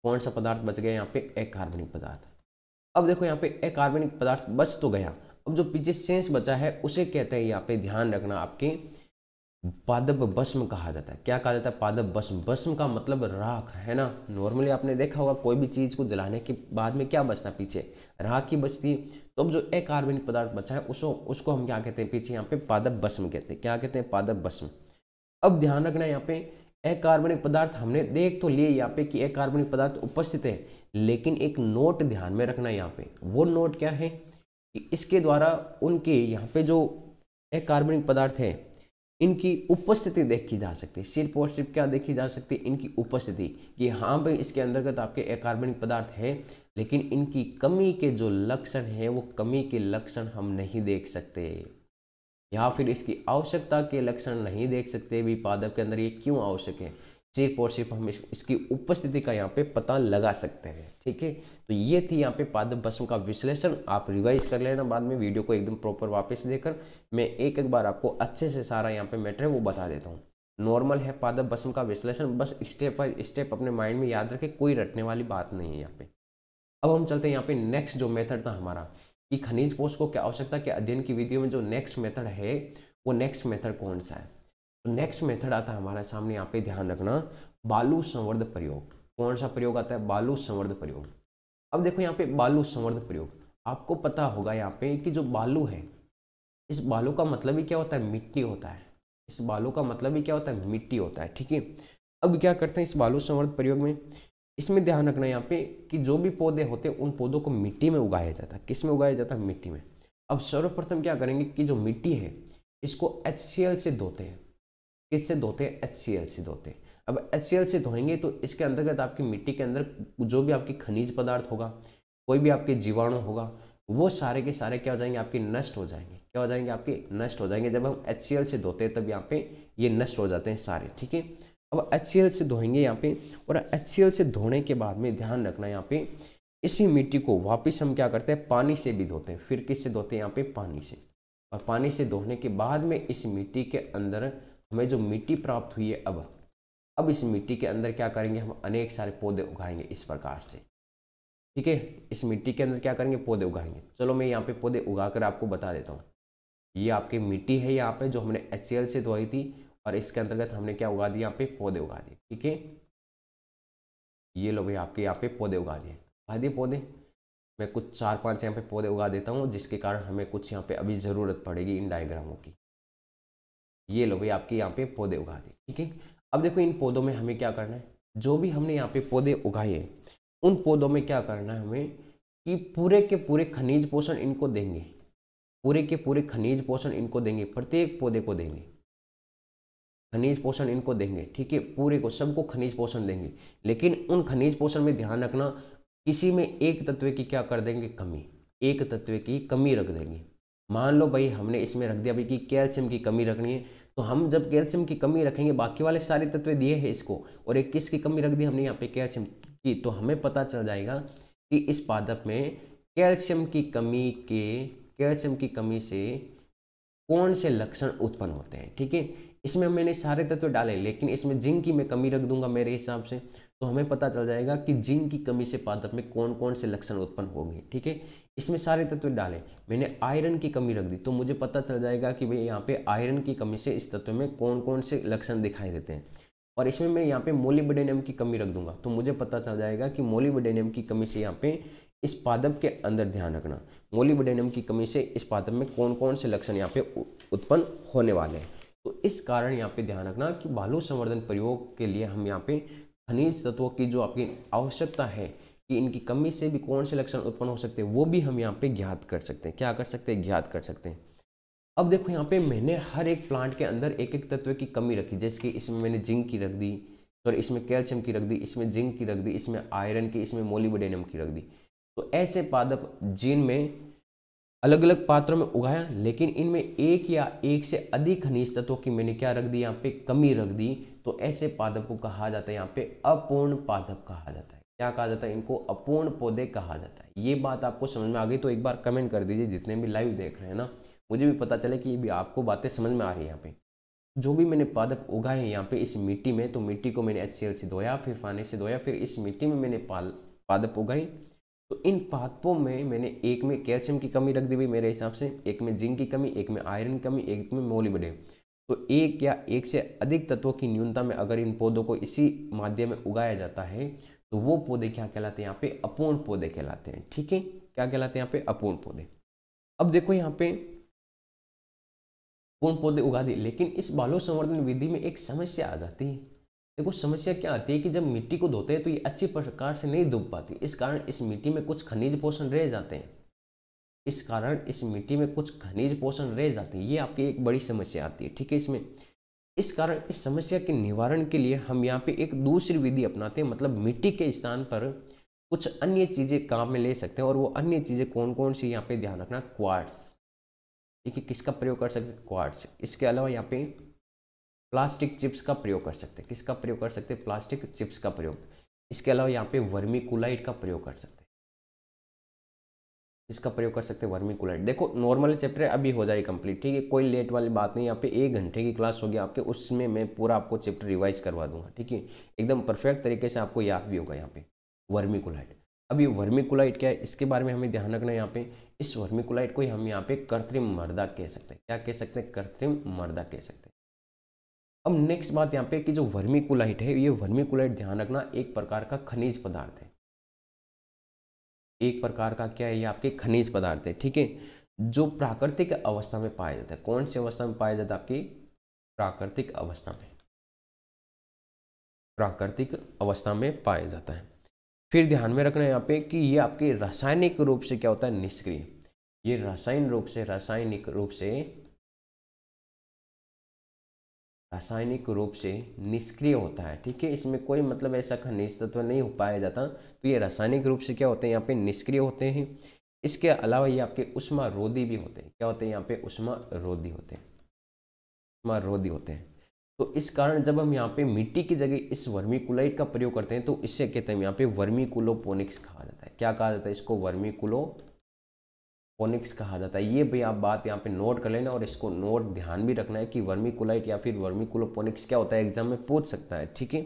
कौन सा पदार्थ बच गया यहाँ पे, अकार्बनिक पदार्थ। अब देखो यहाँ पे अकार्बनिक पदार्थ बच तो गया, अब जो पीछे शेष बचा है उसे कहते हैं, यहाँ पे ध्यान रखना, आपके पादप भस्म कहा जाता है। क्या कहा जाता है, पादप भस्म। भस्म का मतलब राख है ना। नॉर्मली आपने देखा होगा कोई भी चीज को जलाने के बाद में क्या बचता है, पीछे राख ही बचती है। तो अब जो अकार्बनिक पदार्थ बचा है उसको हम क्या कहते हैं, पीछे यहाँ पे पादप भस्म कहते हैं। क्या कहते हैं, पादप भस्म। अब ध्यान रखना, यहाँ पे अकार्बनिक पदार्थ हमने देख तो लिए यहाँ पे कि अकार्बनिक पदार्थ उपस्थित है, लेकिन एक नोट ध्यान में रखना यहाँ पे। वो नोट क्या है कि इसके द्वारा उनके यहाँ पे जो अकार्बनिक पदार्थ है इनकी उपस्थिति देखी जा सकती है। सिर्फ और सिर्फ क्या देखी जा सकती है, इनकी उपस्थिति, कि हाँ भाई इसके अंतर्गत आपके अकार्बनिक पदार्थ है, लेकिन इनकी कमी के जो लक्षण है वो कमी के लक्षण हम नहीं देख सकते, या फिर इसकी आवश्यकता के लक्षण नहीं देख सकते भी। पादप के अंदर ये क्यों आवश्यक है, सिर्फ और सिर्फ हम इसकी उपस्थिति का यहाँ पे पता लगा सकते हैं। ठीक है, तो ये थी यहाँ पे पादप भस्म का विश्लेषण। आप रिवाइज कर लेना बाद में वीडियो को एकदम प्रॉपर वापस देकर। मैं एक एक बार आपको अच्छे से सारा यहाँ पे मैटर है वो बता देता हूँ। नॉर्मल है पादप भस्म का विश्लेषण, बस स्टेप बाय स्टेप अपने माइंड में याद रखें, कोई रटने वाली बात नहीं है यहाँ पे। अब हम चलते हैं यहाँ पे नेक्स्ट जो मेथड था हमारा, कि खनिज पोषकों की आवश्यकता के अध्ययन की विधियों में जो नेक्स्ट मेथड है वो नेक्स्ट मेथड कौन सा है। तो नेक्स्ट मेथड आता है हमारे सामने, यहाँ पे ध्यान रखना, बालू संवर्ध प्रयोग। कौन सा प्रयोग आता है, बालू संवर्ध प्रयोग। अब देखो यहाँ पे बालू संवर्ध प्रयोग, आपको पता होगा यहाँ पे कि जो बालू है, इस बालू का मतलब ही क्या होता है, मिट्टी होता है। इस बालू का मतलब ही क्या होता है, मिट्टी होता है। ठीक है, अब क्या करते हैं इस बालू संवर्ध प्रयोग में, इसमें ध्यान रखना यहाँ पे कि जो भी पौधे होते हैं उन पौधों को मिट्टी में उगाया जाता है। किस में उगाया जाता है, मिट्टी में। अब सर्वप्रथम क्या करेंगे कि जो मिट्टी है इसको HCl से धोते हैं। किससे धोते हैं, HCl से धोते हैं। अब HCl से धोएंगे तो इसके अंतर्गत आपकी मिट्टी के अंदर जो भी आपकी खनिज पदार्थ होगा, कोई भी आपके जीवाणु होगा, वो सारे के सारे क्या हो जाएंगे, आपके नष्ट हो जाएंगे। क्या हो जाएंगे, आपके नष्ट हो जाएंगे। जब हम HCl से धोते हैं तब यहाँ पे ये नष्ट हो जाते हैं सारे। ठीक है, अब HCl से धोएंगे यहाँ पे, और HCl से धोने के बाद में ध्यान रखना यहाँ पे इसी मिट्टी को वापस हम क्या करते हैं, पानी से भी धोते हैं। फिर किससे धोते हैं, यहाँ पे पानी से। और पानी से धोने के बाद में इस मिट्टी के अंदर हमें जो मिट्टी प्राप्त हुई है, अब इस मिट्टी के अंदर क्या करेंगे, हम अनेक सारे पौधे उगाएंगे इस प्रकार से। ठीक है, इस मिट्टी के अंदर क्या करेंगे, पौधे उगाएंगे। चलो मैं यहाँ पे पौधे उगाकर आपको बता देता हूँ। ये आपकी मिट्टी है यहाँ पे जो हमने HCl से धोई थी, और इसके अंतर्गत हमने क्या उगा दिया, यहाँ पे पौधे उगा दिए। ठीक है, ये लो भाई आपके यहाँ पे पौधे उगा दिए पौधे। मैं कुछ 4-5 यहाँ पे पौधे उगा देता हूँ, जिसके कारण हमें कुछ यहाँ पे अभी ज़रूरत पड़ेगी इन डायग्रामों की। ये लो भाई आपके यहाँ पे पौधे उगा दिए। ठीक है, अब देखो इन पौधों में हमें क्या करना है, जो भी हमने यहाँ पे पौधे उगाए उन पौधों में क्या करना है हमें, कि पूरे के पूरे खनिज पोषण इनको देंगे। पूरे के पूरे खनिज पोषण इनको देंगे, प्रत्येक पौधे को देंगे खनिज पोषण इनको देंगे। ठीक है, पूरे को सबको खनिज पोषण देंगे, लेकिन उन खनिज पोषण में ध्यान रखना किसी में एक तत्व की क्या कर देंगे, कमी। एक तत्व की कमी रख देंगे। मान लो भाई हमने इसमें रख दिया भाई कि कैल्शियम की कमी रखनी है, तो हम जब कैल्शियम की कमी रखेंगे, बाकी वाले सारे तत्व दिए हैं इसको, और एक किसकी कमी रख दी हमने यहाँ पे, कैल्शियम की, तो हमें पता चल जाएगा कि इस पादप में कैल्शियम की कमी से कौन से लक्षण उत्पन्न होते हैं। ठीक है, इसमें मैंने सारे तत्व डाले, लेकिन इसमें जिंक की मैं कमी रख दूंगा मेरे हिसाब से, तो हमें पता चल जाएगा कि जिंक की कमी से पादप में कौन कौन से लक्षण उत्पन्न होंगे। ठीक है, इसमें सारे तत्व डाले, मैंने आयरन की कमी रख दी, तो मुझे पता चल जाएगा कि भाई यहाँ पे आयरन की कमी से इस तत्व में कौन कौन से लक्षण दिखाई देते हैं। और इसमें मैं यहाँ पे मोलिब्डेनम की कमी रख दूंगा, तो मुझे पता चल जाएगा कि मोलिब्डेनम की कमी से यहाँ पे इस पादप के अंदर, ध्यान रखना, मोलिब्डेनम की कमी से इस पादप में कौन कौन से लक्षण यहाँ पे उत्पन्न होने वाले हैं। तो इस कारण यहाँ पे ध्यान रखना कि बालू संवर्धन प्रयोग के लिए हम यहाँ पे खनिज तत्वों की जो आपकी आवश्यकता है कि इनकी कमी से भी कौन से लक्षण उत्पन्न हो सकते हैं, वो भी हम यहाँ पे ज्ञात कर सकते हैं। क्या कर सकते हैं, ज्ञात कर सकते हैं। अब देखो यहाँ पे मैंने हर एक प्लांट के अंदर एक एक तत्व की कमी रखी, जैसे कि इसमें मैंने जिंक की रख दी, सॉरी इसमें कैल्शियम की रख दी, इसमें जिंक की रख दी, इसमें आयरन की, इसमें मोलिब्डेनम की रख दी। तो ऐसे पादप जिनमें अलग अलग पात्रों में उगाया, लेकिन इनमें एक या एक से अधिक खनिज तत्वों की मैंने क्या रख दी, यहाँ पे कमी रख दी, तो ऐसे पादप को कहा जाता है यहाँ पे अपूर्ण पादप कहा जाता है। क्या कहा जाता है, इनको अपूर्ण पौधे कहा जाता है। ये बात आपको समझ में आ गई तो एक बार कमेंट कर दीजिए, जितने भी लाइव देख रहे हैं ना, मुझे भी पता चले कि ये भी आपको बातें समझ में आ रही है। यहाँ पे जो भी मैंने पादप उगाए हैं यहाँ पे इस मिट्टी में, तो मिट्टी को मैंने HCl से धोया, फिर पानी से धोया, फिर इस मिट्टी में मैंने पादप उगाई। तो इन पादपों में मैंने एक में कैल्शियम की कमी रख दी हुई मेरे हिसाब से, एक में जिंक की कमी, एक में आयरन की कमी, एक में मोलिब्डेनम। तो एक या एक से अधिक तत्वों की न्यूनता में अगर इन पौधों को इसी माध्यम में उगाया जाता है तो वो पौधे क्या कहलाते हैं, यहाँ पे अपूर्ण पौधे कहलाते हैं। ठीक है, क्या कहलाते हैं यहाँ पे, अपूर्ण पौधे। अब देखो यहाँ पे पूर्ण पौधे उगा दिए, लेकिन इस बालू संवर्धन विधि में एक समस्या आ जाती है। देखो समस्या क्या आती है कि जब मिट्टी को धोते हैं तो ये अच्छी प्रकार से नहीं धुप पाती, इस कारण इस मिट्टी में कुछ खनिज पोषण रह जाते हैं। इस कारण इस मिट्टी में कुछ खनिज पोषण रह जाते हैं, ये आपकी एक बड़ी समस्या आती है। ठीक है, इसमें इस कारण इस समस्या के निवारण के लिए हम यहाँ पे एक दूसरी विधि अपनाते हैं, मतलब मिट्टी के स्थान पर कुछ अन्य चीजें काम में ले सकते हैं। और वो अन्य चीजें कौन कौन सी, यहाँ पे ध्यान रखना, क्वार्ट्स। ठीक है, किसका प्रयोग कर सकते हैं, क्वार्ट्स। इसके अलावा यहाँ पे प्लास्टिक चिप्स का प्रयोग कर सकते हैं। किसका प्रयोग कर सकते हैं, प्लास्टिक चिप्स का प्रयोग। इसके अलावा यहाँ पे वर्मीकुलाइट का प्रयोग कर सकते हैं। इसका प्रयोग कर सकते हैं वर्मीकुलाइट। देखो नॉर्मल चैप्टर अभी हो जाए कंप्लीट, ठीक है, कोई लेट वाली बात नहीं। यहाँ पे 1 घंटे की क्लास होगी आपके, उसमें मैं पूरा आपको चैप्टर रिवाइज करवा दूंगा। ठीक है, एकदम परफेक्ट तरीके से आपको याद भी होगा। यहाँ पे वर्मीकुलाइट, अब ये वर्मीकुलाइट क्या है, इसके बारे में हमें ध्यान रखना है। यहाँ पे इस वर्मीकुलाइट को हम यहाँ पे कृत्रिम मृदा कह सकते हैं। क्या कह सकते हैं, कृत्रिम मृदा कह सकते हैं। अब नेक्स्ट बात यहाँ पे कि जो वर्मीकुलाइट है, ये वर्मीकुलाइट ध्यान रखना एक प्रकार का खनिज पदार्थ है। एक प्रकार का क्या है, ये आपके खनिज पदार्थ है। ठीक है, जो प्राकृतिक अवस्था में पाया जाता है। कौन सी अवस्था में पाया जाता है, आपकी प्राकृतिक अवस्था में, प्राकृतिक अवस्था में पाया जाता है। फिर ध्यान में रखना है यहाँ पे कि ये आपके रासायनिक रूप से क्या होता है, निष्क्रिय। ये रासायनिक रूप से निष्क्रिय होता है। ठीक है, इसमें कोई मतलब ऐसा खनिज तत्व नहीं हो पाया जाता, तो ये रासायनिक रूप से क्या होते हैं, यहाँ पे निष्क्रिय होते हैं। इसके अलावा ये आपके उष्मारोधी भी होते हैं। क्या होते हैं, यहाँ पे उष्मारोधी होते हैं, उष्मारोधी होते हैं। तो इस कारण जब हम यहाँ पे मिट्टी की जगह इस वर्मीकुलाइट का प्रयोग करते हैं तो इससे कहते हैं यहाँ पे वर्मीकुलोपोनिक्स कहा जाता है। क्या कहा जाता है, इसको वर्मीकुलोपोनिक्स कहा जाता है। ये भी आप बात यहाँ पे नोट कर लेना और इसको नोट ध्यान भी रखना है कि वर्मीकुलाइट या फिर वर्मीकुलोपोनिक्स क्या होता है, एग्जाम में पूछ सकता है। ठीक है,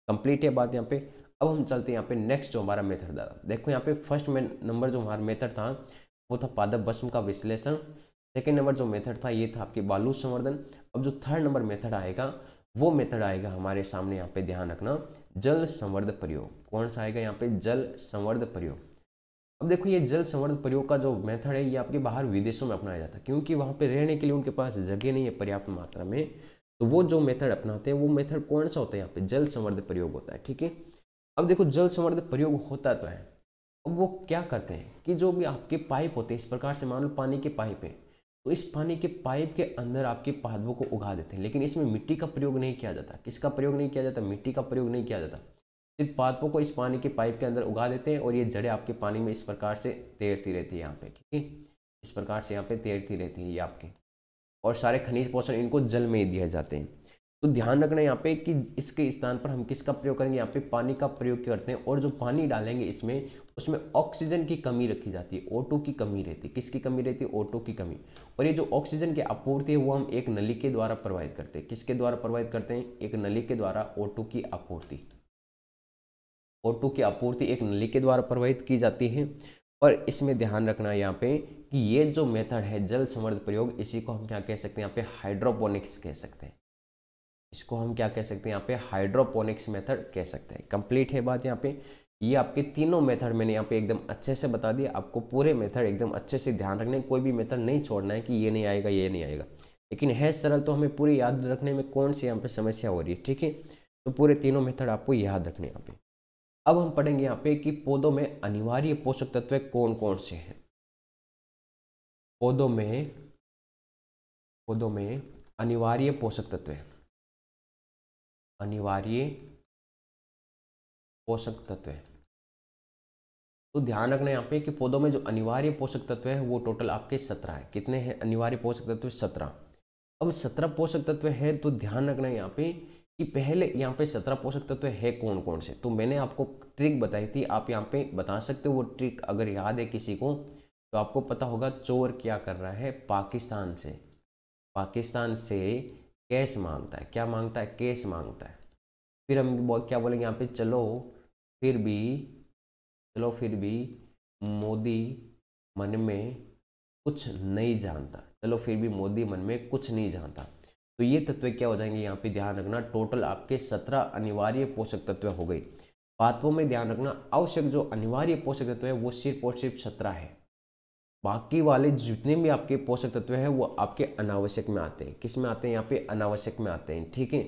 कंप्लीट है बात यहाँ पे। अब हम चलते हैं यहाँ पे नेक्स्ट जो हमारा मेथड था। देखो यहाँ पे फर्स्ट नंबर जो हमारा मेथड था वो था पादप भस्म का विश्लेषण। सेकेंड नंबर जो मेथड था ये था आपके बालू संवर्धन। अब जो थर्ड नंबर मेथड आएगा वो मेथड आएगा हमारे सामने, यहाँ पे ध्यान रखना, जल संवर्धन प्रयोग। कौन सा आएगा यहाँ पे, जल संवर्धन प्रयोग। अब देखो ये जल संवर्धन प्रयोग का जो मेथड है ये आपके बाहर विदेशों में अपनाया जाता है, क्योंकि वहाँ पे रहने के लिए उनके पास जगह नहीं है पर्याप्त मात्रा में। तो वो जो मेथड अपनाते हैं वो मेथड कौन सा होता है, यहाँ पे जल संवर्धन प्रयोग होता है। ठीक है, अब देखो जल संवर्धन प्रयोग होता तो है, अब वो क्या करते हैं कि जो भी आपके पाइप होते हैं, इस प्रकार से मान लो पानी के पाइप है, तो इस पानी के पाइप के अंदर आपके पादपों को उगा देते हैं, लेकिन इसमें मिट्टी का प्रयोग नहीं किया जाता। किसका प्रयोग नहीं किया जाता, मिट्टी का प्रयोग नहीं किया जाता। सिर्फ पादपों को इस पानी के पाइप के अंदर उगा देते हैं और ये जड़ें आपके पानी में इस प्रकार से तैरती रहती है यहाँ पे। ठीक है, इस प्रकार से यहाँ पे तैरती रहती है ये आपके, और सारे खनिज पोषण इनको जल में ही दिए जाते हैं। तो ध्यान रखना यहाँ पे कि इसके स्थान पर हम किसका प्रयोग करेंगे, यहाँ पे पानी का प्रयोग करते हैं। और जो पानी डालेंगे इसमें, उसमें ऑक्सीजन की कमी रखी जाती है, O2 की कमी रहती है। किसकी कमी रहती है, O2 की कमी। और ये जो ऑक्सीजन की आपूर्ति है वो हम एक नली के द्वारा प्रोवाइड करते हैं। किसके द्वारा प्रोवाइड करते हैं, एक नली के द्वारा O2 की आपूर्ति। O2 की आपूर्ति एक नली के द्वारा प्रवाहित की जाती है। और इसमें ध्यान रखना यहाँ पे कि ये जो मेथड है जल संवर्धन प्रयोग, इसी को हम क्या कह सकते हैं, यहाँ पे हाइड्रोपोनिक्स कह सकते हैं। इसको हम क्या कह सकते हैं, यहाँ पे हाइड्रोपोनिक्स मेथड कह सकते हैं। कंप्लीट है बात यहाँ पे। ये आपके तीनों मेथड मैंने यहाँ पे एकदम अच्छे से बता दिया। आपको पूरे मेथड एकदम अच्छे से ध्यान रखने, कोई भी मेथड नहीं छोड़ना है कि ये नहीं आएगा ये नहीं आएगा, लेकिन है सरल तो हमें पूरी याद रखने में कौन सी यहाँ पे समस्या हो रही है। ठीक है, तो पूरे तीनों मेथड आपको याद रखने यहाँ पे। अब हम पढ़ेंगे यहाँ पे कि पौधों में अनिवार्य पोषक तत्व कौन कौन से हैं। पौधों में अनिवार्य पोषक तत्व, अनिवार्य पोषक तत्व। तो ध्यान रखना यहाँ पे कि पौधों में जो अनिवार्य पोषक तत्व है वो टोटल आपके 17 है। कितने हैं अनिवार्य पोषक तत्व? 17। अब 17 पोषक तत्व है तो ध्यान रखना यहाँ पे कि पहले यहाँ पे 17 पोषक तत्व है कौन कौन से। तो मैंने आपको ट्रिक बताई थी, आप यहाँ पे बता सकते हो वो ट्रिक अगर याद है किसी को तो आपको पता होगा। चोर क्या कर रहा है? पाकिस्तान से कैश मांगता है। क्या मांगता है? कैश मांगता है। फिर हम क्या बोलेंगे यहाँ पे? चलो फिर भी मोदी मन में कुछ नहीं जानता। चलो फिर भी मोदी मन में कुछ नहीं जानता। तो ये तत्व क्या हो जाएंगे यहाँ पे? ध्यान रखना टोटल आपके 17 अनिवार्य पोषक तत्व हो गई। पात्रों में ध्यान रखना आवश्यक जो अनिवार्य पोषक तत्व है वो सिर्फ और सिर्फ 17 है। बाकी वाले जितने भी आपके पोषक तत्व है वो आपके अनावश्यक में आते हैं। किस में आते हैं? यहाँ पे अनावश्यक में आते हैं। ठीक है,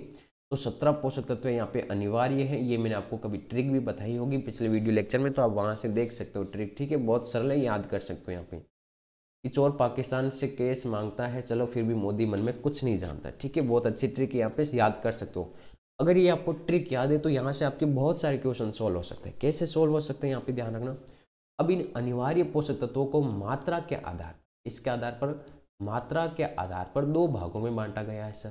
तो 17 पोषक तत्व यहाँ पे अनिवार्य है। ये मैंने आपको कभी ट्रिक भी बताई होगी पिछले वीडियो लेक्चर में, तो आप वहां से देख सकते हो ट्रिक। ठीक है, बहुत सरल है, याद कर सकते हो यहाँ पे कि चोर पाकिस्तान से केस मांगता है, चलो फिर भी मोदी मन में कुछ नहीं जानता। ठीक है, बहुत अच्छी ट्रिक यहाँ पे याद कर सकते हो। अगर ये आपको ट्रिक याद है तो यहाँ से आपके बहुत सारे क्वेश्चन सोल्व हो सकते हैं। कैसे सोल्व हो सकते हैं यहाँ पे ध्यान रखना। अब इन अनिवार्य पोषक तत्वों को मात्रा के आधार, इसके आधार पर, मात्रा के आधार पर दो भागों में बांटा गया है। सर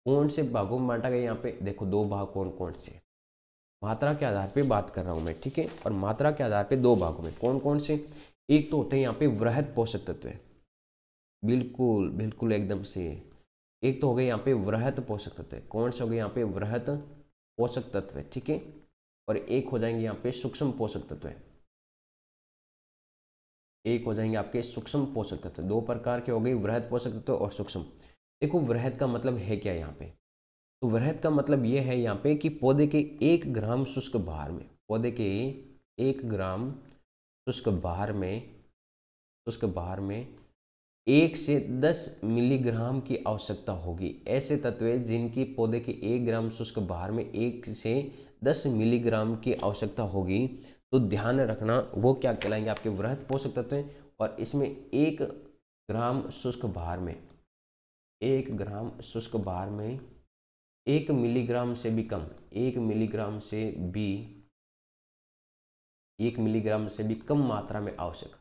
कौन से भागों में बांटा गया? यहाँ पे देखो दो भाग कौन कौन से, मात्रा के आधार पे बात कर रहा हूं मैं। ठीक है, और मात्रा के आधार पे दो भागों में कौन कौन से? एक तो होते हैं यहाँ पे वृहद पोषक तत्व, बिल्कुल बिल्कुल एकदम से। एक तो हो गए यहाँ पे वृहद पोषक तत्व। कौन से हो गए यहाँ पे? वृहद पोषक तत्व। ठीक है, और एक हो जाएंगे यहाँ पे सूक्ष्म पोषक तत्व। एक हो जाएंगे आपके सूक्ष्म पोषक तत्व। दो प्रकार के हो गए, वृहद पोषक तत्व और सूक्ष्म। देखो वृहद का मतलब है क्या यहाँ पे? तो वृहद का मतलब ये है यहाँ पे कि पौधे के 1 ग्राम शुष्क भार में, पौधे के 1 ग्राम शुष्क भार में 1 से 10 मिलीग्राम की आवश्यकता होगी। ऐसे तत्व हैं जिनकी पौधे के 1 ग्राम शुष्क भार में 1 से 10 मिलीग्राम की आवश्यकता होगी। तो ध्यान रखना वो क्या कहलाएंगे? आपके वृहद पोषक तत्व हैं। और इसमें 1 ग्राम शुष्क भार में, 1 ग्राम शुष्क भार में 1 मिलीग्राम से भी कम, 1 मिलीग्राम से भी कम मात्रा में आवश्यक।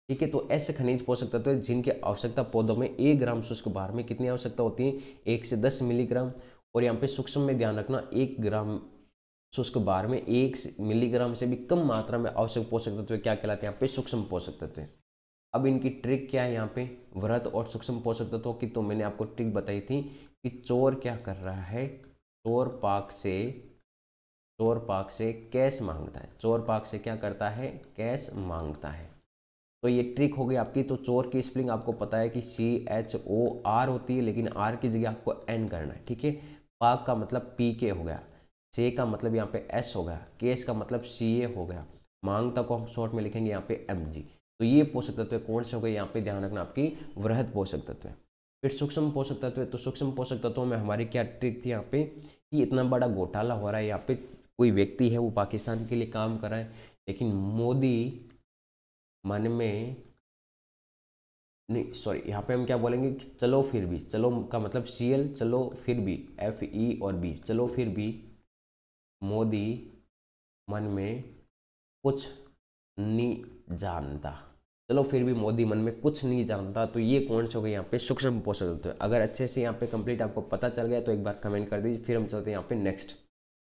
ठीक है, तो ऐसे खनिज पोषक तत्व हैं जिनकी आवश्यकता पौधों में 1 ग्राम शुष्क भार में कितनी आवश्यकता होती है? 1 से 10 मिलीग्राम। और यहाँ पे सूक्ष्म में ध्यान रखना 1 ग्राम शुष्क भार में 1 मिलीग्राम से भी कम मात्रा में आवश्यक पोषक तत्व क्या कहलाते हैं? यहाँ पे सूक्ष्म पोषक तत्व। अब इनकी ट्रिक क्या है यहाँ पे वृहद और सूक्ष्म पोषक तत्वों की? तो मैंने आपको ट्रिक बताई थी कि चोर क्या कर रहा है? चोर पाक से कैश मांगता है। चोर पाक से क्या करता है? कैश मांगता है। तो ये ट्रिक हो गई आपकी। तो चोर की स्पेलिंग आपको पता है कि CHOR होती है, लेकिन R की जगह आपको N करना है। ठीक है, पाक का मतलब PK हो गया, से का मतलब यहाँ पे S हो गया, केस का मतलब CA हो गया, मांगता को हम शॉर्ट में लिखेंगे यहाँ पे MG। तो ये पोषक तत्व कौन से हो गए? यहाँ पे ध्यान रखना आपकी वृहद पोषक तत्व। फिर सूक्ष्म पोषक तत्व। तो सूक्ष्म पोषक तत्वों में हमारी क्या ट्रिक थी यहाँ पे कि इतना बड़ा घोटाला हो रहा है, यहाँ पे कोई व्यक्ति है वो पाकिस्तान के लिए काम कर रहा है, लेकिन मोदी मन में नहीं, सॉरी यहाँ पे हम क्या बोलेंगे कि चलो फिर भी, चलो का मतलब CL, चलो फिर भी FE और B, चलो फिर भी मोदी मन में कुछ नहीं जानता। चलो फिर भी मोदी मन में कुछ नहीं जानता। तो ये कौन से हो गए यहाँ पे? सूक्ष्म पोषक तत्व। अगर अच्छे से यहाँ पे कंप्लीट आपको पता चल गया तो एक बार कमेंट कर दीजिए। फिर हम चलते हैं यहाँ पे नेक्स्ट।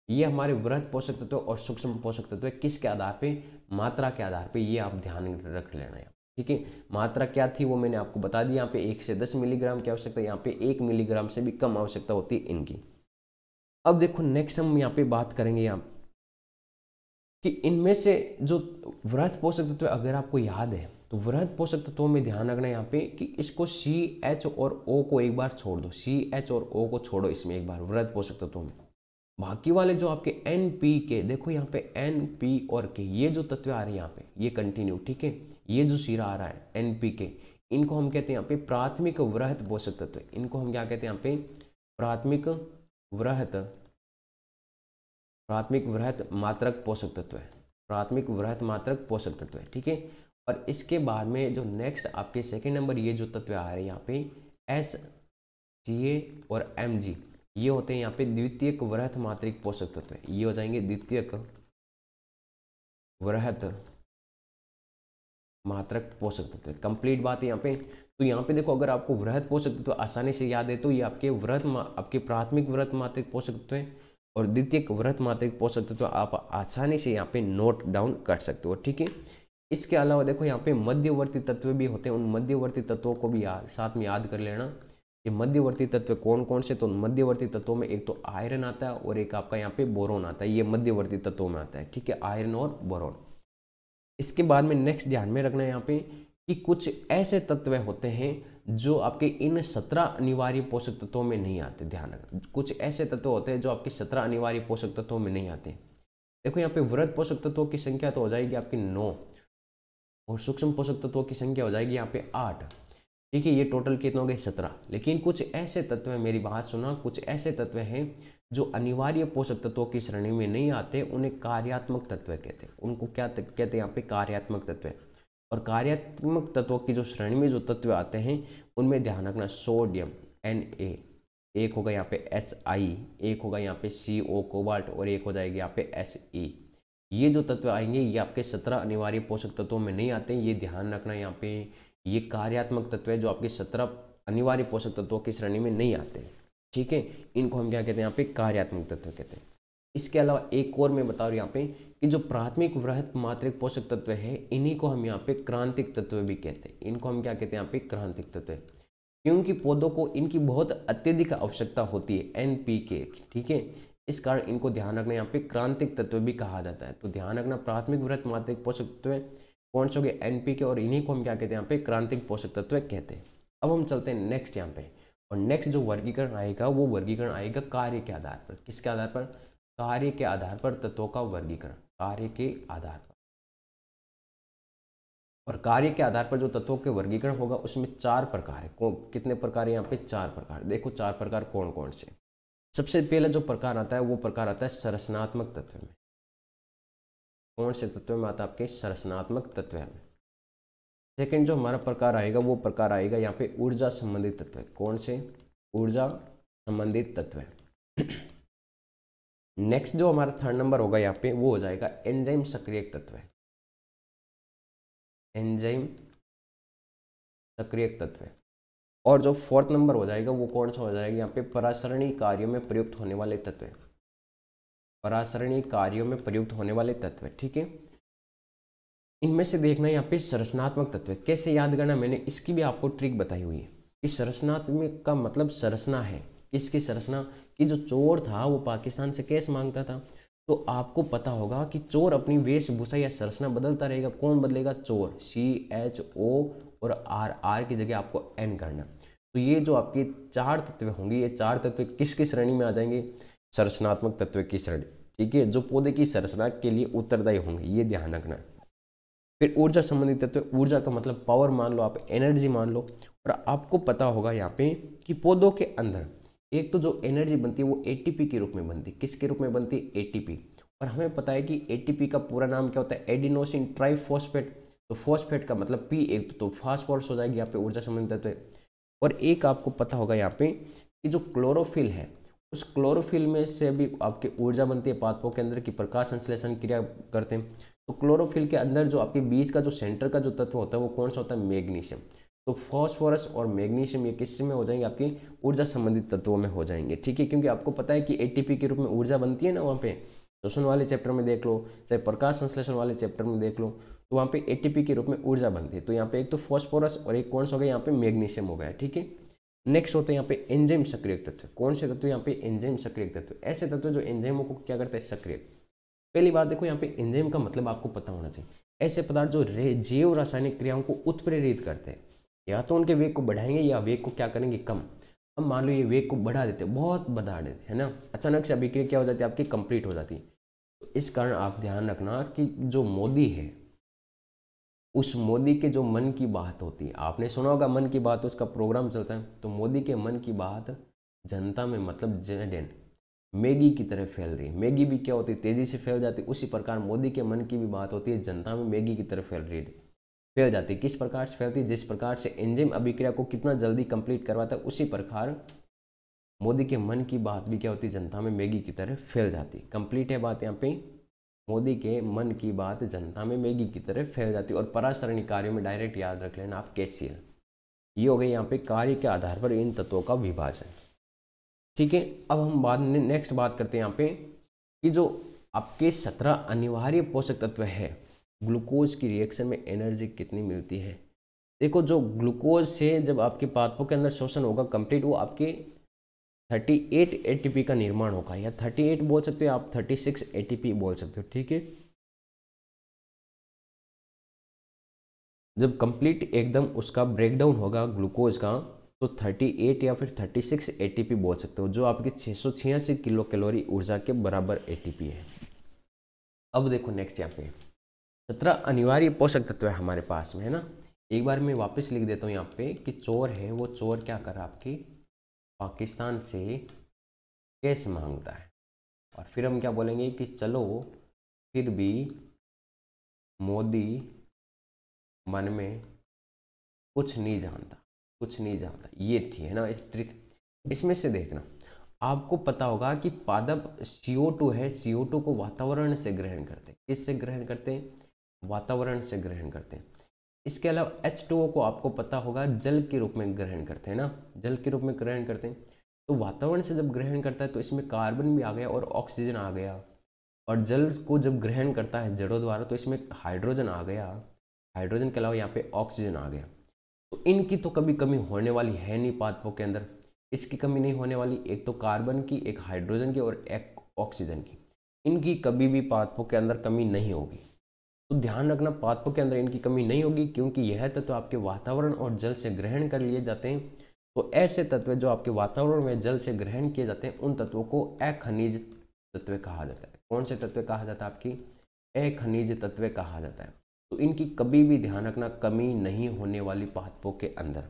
ये हमारे वृहद पोषक तत्व और सूक्ष्म पोषक तत्व किसके आधार पे? मात्रा के आधार पे। ये आप ध्यान रख लेना है। ठीक है, मात्रा क्या थी वो मैंने आपको बता दिया। यहाँ पे 1 से 10 मिलीग्राम की आवश्यकता, यहाँ पे 1 मिलीग्राम से भी कम आवश्यकता होती है इनकी। अब देखो नेक्स्ट हम यहाँ पे बात करेंगे यहाँ कि इनमें से जो वृहद पोषक तत्व अगर आपको याद है तो वृहद पोषक तत्वों में ध्यान रखना यहाँ पे कि इसको CH और O को एक बार छोड़ दो, CH और O को छोड़ो इसमें एक बार वृहद पोषक तत्वों में। बाकी वाले जो आपके NPK, देखो यहाँ पे NP और K, ये जो तत्व आ रहे हैं यहाँ पे ये कंटिन्यू। ठीक है, ये जो सिरा आ रहा है NPK, इनको हम कहते हैं यहाँ पे प्राथमिक वृहद पोषक तत्व। इनको हम क्या कहते हैं यहाँ पे? प्राथमिक वृहद मात्रक पोषक तत्व है। प्राथमिक वृहद मात्रक पोषक तत्व है। ठीक है, और इसके बाद में जो नेक्स्ट आपके सेकंड नंबर ये जो तत्व आ रहे हैं यहाँ पे SCA और MG, ये होते हैं यहाँ पे द्वितीयक वृहद मात्रिक पोषक तत्व। ये हो जाएंगे द्वितीयक वृहद मात्रक पोषक तत्व। कंप्लीट बात है यहाँ पे। तो यहाँ पे देखो, अगर आपको वृहद पोषक तत्व आसानी से याद है तो ये आपके प्राथमिक वृहद मात्रिक पोषक तत्व है और द्वितीयक वृहद मात्रिक पोषक तत्व आप आसानी से यहाँ पे नोट डाउन कर सकते हो, ठीक है। इसके अलावा देखो यहाँ पे मध्यवर्ती तत्व भी होते हैं, उन मध्यवर्ती तत्वों को भी साथ में याद कर लेना। ये मध्यवर्ती तत्व कौन कौन से, तो मध्यवर्ती तत्वों में एक तो आयरन आता है और एक आपका यहाँ पे बोरोन आता है, ये मध्यवर्ती तत्वों में आता है, ठीक है, आयरन और बोरोन। इसके बाद में नेक्स्ट ध्यान में रखना है यहाँ पे कि कुछ ऐसे तत्व होते हैं जो आपके इन 17 अनिवार्य पोषक तत्वों में नहीं आते। ध्यान रखना, कुछ ऐसे तत्व होते हैं जो आपके 17 अनिवार्य पोषक तत्वों में नहीं आते। देखो यहाँ पे वृहद पोषक तत्वों की संख्या तो हो जाएगी आपकी 9 और सूक्ष्म पोषक तत्वों की संख्या हो जाएगी यहाँ पे 8, ठीक है। ये टोटल कितने हो गए, 17। लेकिन कुछ ऐसे तत्व हैं, मेरी बात सुना, कुछ ऐसे तत्व हैं जो अनिवार्य पोषक तत्वों की श्रेणी में नहीं आते, उन्हें कार्यात्मक तत्व कहते हैं। उनको क्या कहते हैं यहाँ पे, कार्यात्मक तत्व। और कार्यात्मक तत्वों की जो श्रेणी में जो तत्व आते हैं उनमें ध्यान रखना, सोडियम Na, एक होगा यहाँ पे Si, एक होगा यहाँ पे CO कोबाल्ट और एक हो जाएगी यहाँ पे Se। ये जो तत्व आएंगे ये आपके 17 अनिवार्य पोषक तत्वों में नहीं आते हैं, ये ध्यान रखना यहाँ पे। ये कार्यात्मक तत्व है जो आपके 17 अनिवार्य पोषक तत्वों की श्रेणी में नहीं आते, ठीक है। इनको हम क्या कहते हैं यहाँ पे, कार्यात्मक तत्व कहते हैं। इसके अलावा एक और मैं बता रहा हूँ यहाँ पे कि जो प्राथमिक वृहद मात्रिक पोषक तत्व है इन्हीं को हम यहाँ पे क्रांतिक तत्व भी कहते हैं। इनको हम क्या कहते हैं यहाँ पे, क्रांतिक तत्व, क्योंकि पौधों को इनकी बहुत अत्यधिक आवश्यकता होती है, NPK, ठीक है। इस कारण इनको ध्यान रखना, यहाँ पे क्रांतिक तत्व भी कहा जाता है। तो ध्यान रखना, प्राथमिक वृहद मात्रिक पोषक तत्व कौन से हो गए, NPK, और इन्हीं को हम क्या कहते हैं यहाँ पे, क्रांतिक पोषक तत्व कहते हैं। अब हम चलते हैं नेक्स्ट यहाँ पे, और नेक्स्ट जो वर्गीकरण आएगा वो वर्गीकरण आएगा कार्य के आधार पर। किसके आधार पर, कार्य के आधार पर तत्वों का वर्गीकरण, कार्य के आधार पर। और कार्य के आधार पर जो तत्वों के वर्गीकरण होगा उसमें 4 प्रकार है। कितने प्रकार है यहाँ पे, 4 प्रकार। देखो 4 प्रकार कौन कौन से। सबसे पहला जो प्रकार आता है वो प्रकार आता है संरचनात्मक तत्व में। कौन से तत्व में आता है, आपके संरचनात्मक तत्व में। सेकंड जो हमारा प्रकार आएगा वो प्रकार आएगा यहाँ पे ऊर्जा संबंधित तत्व। कौन से, ऊर्जा संबंधित तत्व। नेक्स्ट जो हमारा थर्ड नंबर होगा यहाँ पे वो हो जाएगा एंजाइम सक्रियक तत्व, एंजाइम सक्रियक तत्व। और जो फोर्थ नंबर हो जाएगा वो कौन सा हो जाएगा यहाँ पे, परासरणी कार्यों में प्रयुक्त होने वाले तत्व, परासरणी कार्यों में प्रयुक्त होने वाले तत्व, ठीक है। इनमें से देखना यहाँ पे संरचनात्मक तत्व कैसे याद करना, मैंने इसकी भी आपको ट्रिक बताई हुई है। इस संरचनात्मक का मतलब संरचना है, किसकी संरचना, कि जो चोर था वो पाकिस्तान से कैश मांगता था। तो आपको पता होगा कि चोर अपनी वेशभूषा या संरचना बदलता रहेगा। कौन बदलेगा, चोर, CHO और R की जगह आपको N करना। तो ये जो आपके 4 तत्व होंगे, ये 4 तत्व किसकी श्रेणी में आ जाएंगे, संरचनात्मक तत्व की श्रेणी, ठीक है, जो पौधे की संरचना के लिए उत्तरदायी होंगे, ये ध्यान रखना है। फिर ऊर्जा संबंधित तत्व, ऊर्जा का मतलब पावर मान लो आप, एनर्जी मान लो। और आपको पता होगा यहाँ पे कि पौधों के अंदर एक तो जो एनर्जी बनती है वो ATP के रूप में बनती है। किसके रूप में बनती है, ATP। और हमें पता है कि ATP का पूरा नाम क्या होता है, एडिनोसिन ट्राइफॉस्फेट। तो फॉस्फेट का मतलब P, एक तो फास्फोरस हो जाएगी यहाँ पे ऊर्जा संबंधित तत्व। और एक आपको पता होगा यहाँ पे कि जो क्लोरोफिल है, उस क्लोरोफिल में से भी आपकी ऊर्जा बनती है पादपों के अंदर की प्रकाश संश्लेषण क्रिया करते हैं। तो क्लोरोफिल के अंदर जो आपके बीच का जो सेंटर का जो तत्व होता है वो कौन सा होता है, मैग्नीशियम। तो फास्फोरस और मैग्नीशियम ये किस में हो जाएंगे, आपकी ऊर्जा संबंधित तत्वों में हो जाएंगे, ठीक है। क्योंकि आपको पता है कि ATP के रूप में ऊर्जा बनती है ना, वहाँ पे श्वसन वाले चैप्टर में देख लो, चाहे प्रकाश संश्लेषण वाले चैप्टर में देख लो, तो वहाँ पे ATP के रूप में ऊर्जा बनती है। तो यहाँ पे एक तो फास्फोरस और एक कौन सा हो गया, यहाँ पे मैग्नीशियम हो गया, ठीक है। नेक्स्ट होते हैं यहाँ पे एंजाइम सक्रियक तत्व। कौन से तत्व, यहाँ पे एंजाइम सक्रियक तत्व, ऐसे तत्व जो एंजाइमों को क्या करते हैं, सक्रिय। पहली बात देखो यहाँ पे एंजाइम का मतलब आपको पता होना चाहिए, ऐसे पदार्थ जो जैव रासायनिक क्रियाओं को उत्प्रेरित करते हैं, या तो उनके वेग को बढ़ाएंगे या वेग को क्या करेंगे, कम। हम मान लो ये वेग को बढ़ा देते हैं, बहुत बढ़ा देते है ना, अचानक से अभिक्रिया क्या हो जाती है, आपकी कंप्लीट हो जाती है। तो इस कारण आप ध्यान रखना कि जो मोदी है उस मोदी के जो मन की बात होती है, आपने सुना होगा मन की बात, उसका प्रोग्राम चलता है। तो मोदी के मन की बात जनता में मतलब जन मैगी की तरह फैल रही है। मैगी भी क्या होती है, तेजी से फैल जाती है। उसी प्रकार मोदी के मन की भी बात होती है, जनता में मैगी की तरह फैल जाती है। किस प्रकार से फैलती है, जिस प्रकार से एंजाइम अभिक्रिया को कितना जल्दी कंप्लीट करवाता है, उसी प्रकार मोदी के मन की बात भी क्या होती है, जनता में मैगी की तरह फैल जाती है। कंप्लीट है बात यहाँ पे। मोदी के मन की बात जनता में मैगी की तरह फैल जाती है। और परासरणी कार्यों में डायरेक्ट याद रख लेना आप KCL। ये हो गई यहाँ पे कार्य के आधार पर इन तत्वों का विभाजन। ठीक है, अब हम बाद में नेक्स्ट बात करते हैं यहाँ पे कि जो आपके 17 अनिवार्य पोषक तत्व है, ग्लूकोज की रिएक्शन में एनर्जी कितनी मिलती है। देखो, जो ग्लूकोज से जब आपके पादपों के अंदर शोषण होगा कंप्लीट, वो आपके 38 ATP का निर्माण होगा, या 38 बोल सकते हो आप, 36 ATP बोल सकते हो। ठीक है, जब कंप्लीट एकदम उसका ब्रेकडाउन होगा ग्लूकोज का, तो 38 या फिर 36 ATP बोल सकते हो, जो आपकी 686 किलो कैलोरी ऊर्जा के बराबर ATP है। अब देखो नेक्स्ट यहाँ पे 17 अनिवार्य पोषक तत्व है हमारे पास में, है ना। एक बार मैं वापस लिख देता हूँ यहाँ पे कि चोर है, वो चोर क्या कर रहा है, आपकी पाकिस्तान से गैस मांगता है। और फिर हम क्या बोलेंगे कि चलो फिर भी मोदी मन में कुछ नहीं जानता, कुछ नहीं जानता। ये थी, है ना, इस ट्रिक। इसमें से देखना, आपको पता होगा कि पादप CO2 है, CO2 को वातावरण से ग्रहण करते हैं। किससे ग्रहण करते हैं? वातावरण से ग्रहण करते हैं। इसके अलावा H2O को आपको पता होगा जल के रूप में ग्रहण करते हैं ना, जल के रूप में ग्रहण करते हैं। तो वातावरण से जब ग्रहण करता है तो इसमें कार्बन भी आ गया और ऑक्सीजन आ गया। और जल को जब ग्रहण करता है जड़ों द्वारा तो इसमें हाइड्रोजन आ गया, हाइड्रोजन के अलावा यहाँ पे ऑक्सीजन आ गया। तो इनकी तो कभी कमी होने वाली है नहीं पादपों के अंदर। इसकी कमी नहीं होने वाली, एक तो कार्बन की, एक हाइड्रोजन की और एक ऑक्सीजन की। इनकी कभी भी पादपों के अंदर कमी नहीं होगी। तो ध्यान रखना, पादपों के अंदर इनकी कमी नहीं होगी, क्योंकि यह तत्व आपके वातावरण और जल से ग्रहण कर लिए जाते हैं। तो ऐसे तत्व जो आपके वातावरण में जल से ग्रहण किए जाते हैं, उन तत्वों को अखनिज तत्व कहा जाता है। कौन से तत्व कहा जाता है? आपकी अखनिज तत्व कहा जाता है। तो इनकी कभी भी ध्यान रखना कमी नहीं होने वाली पादपों के अंदर।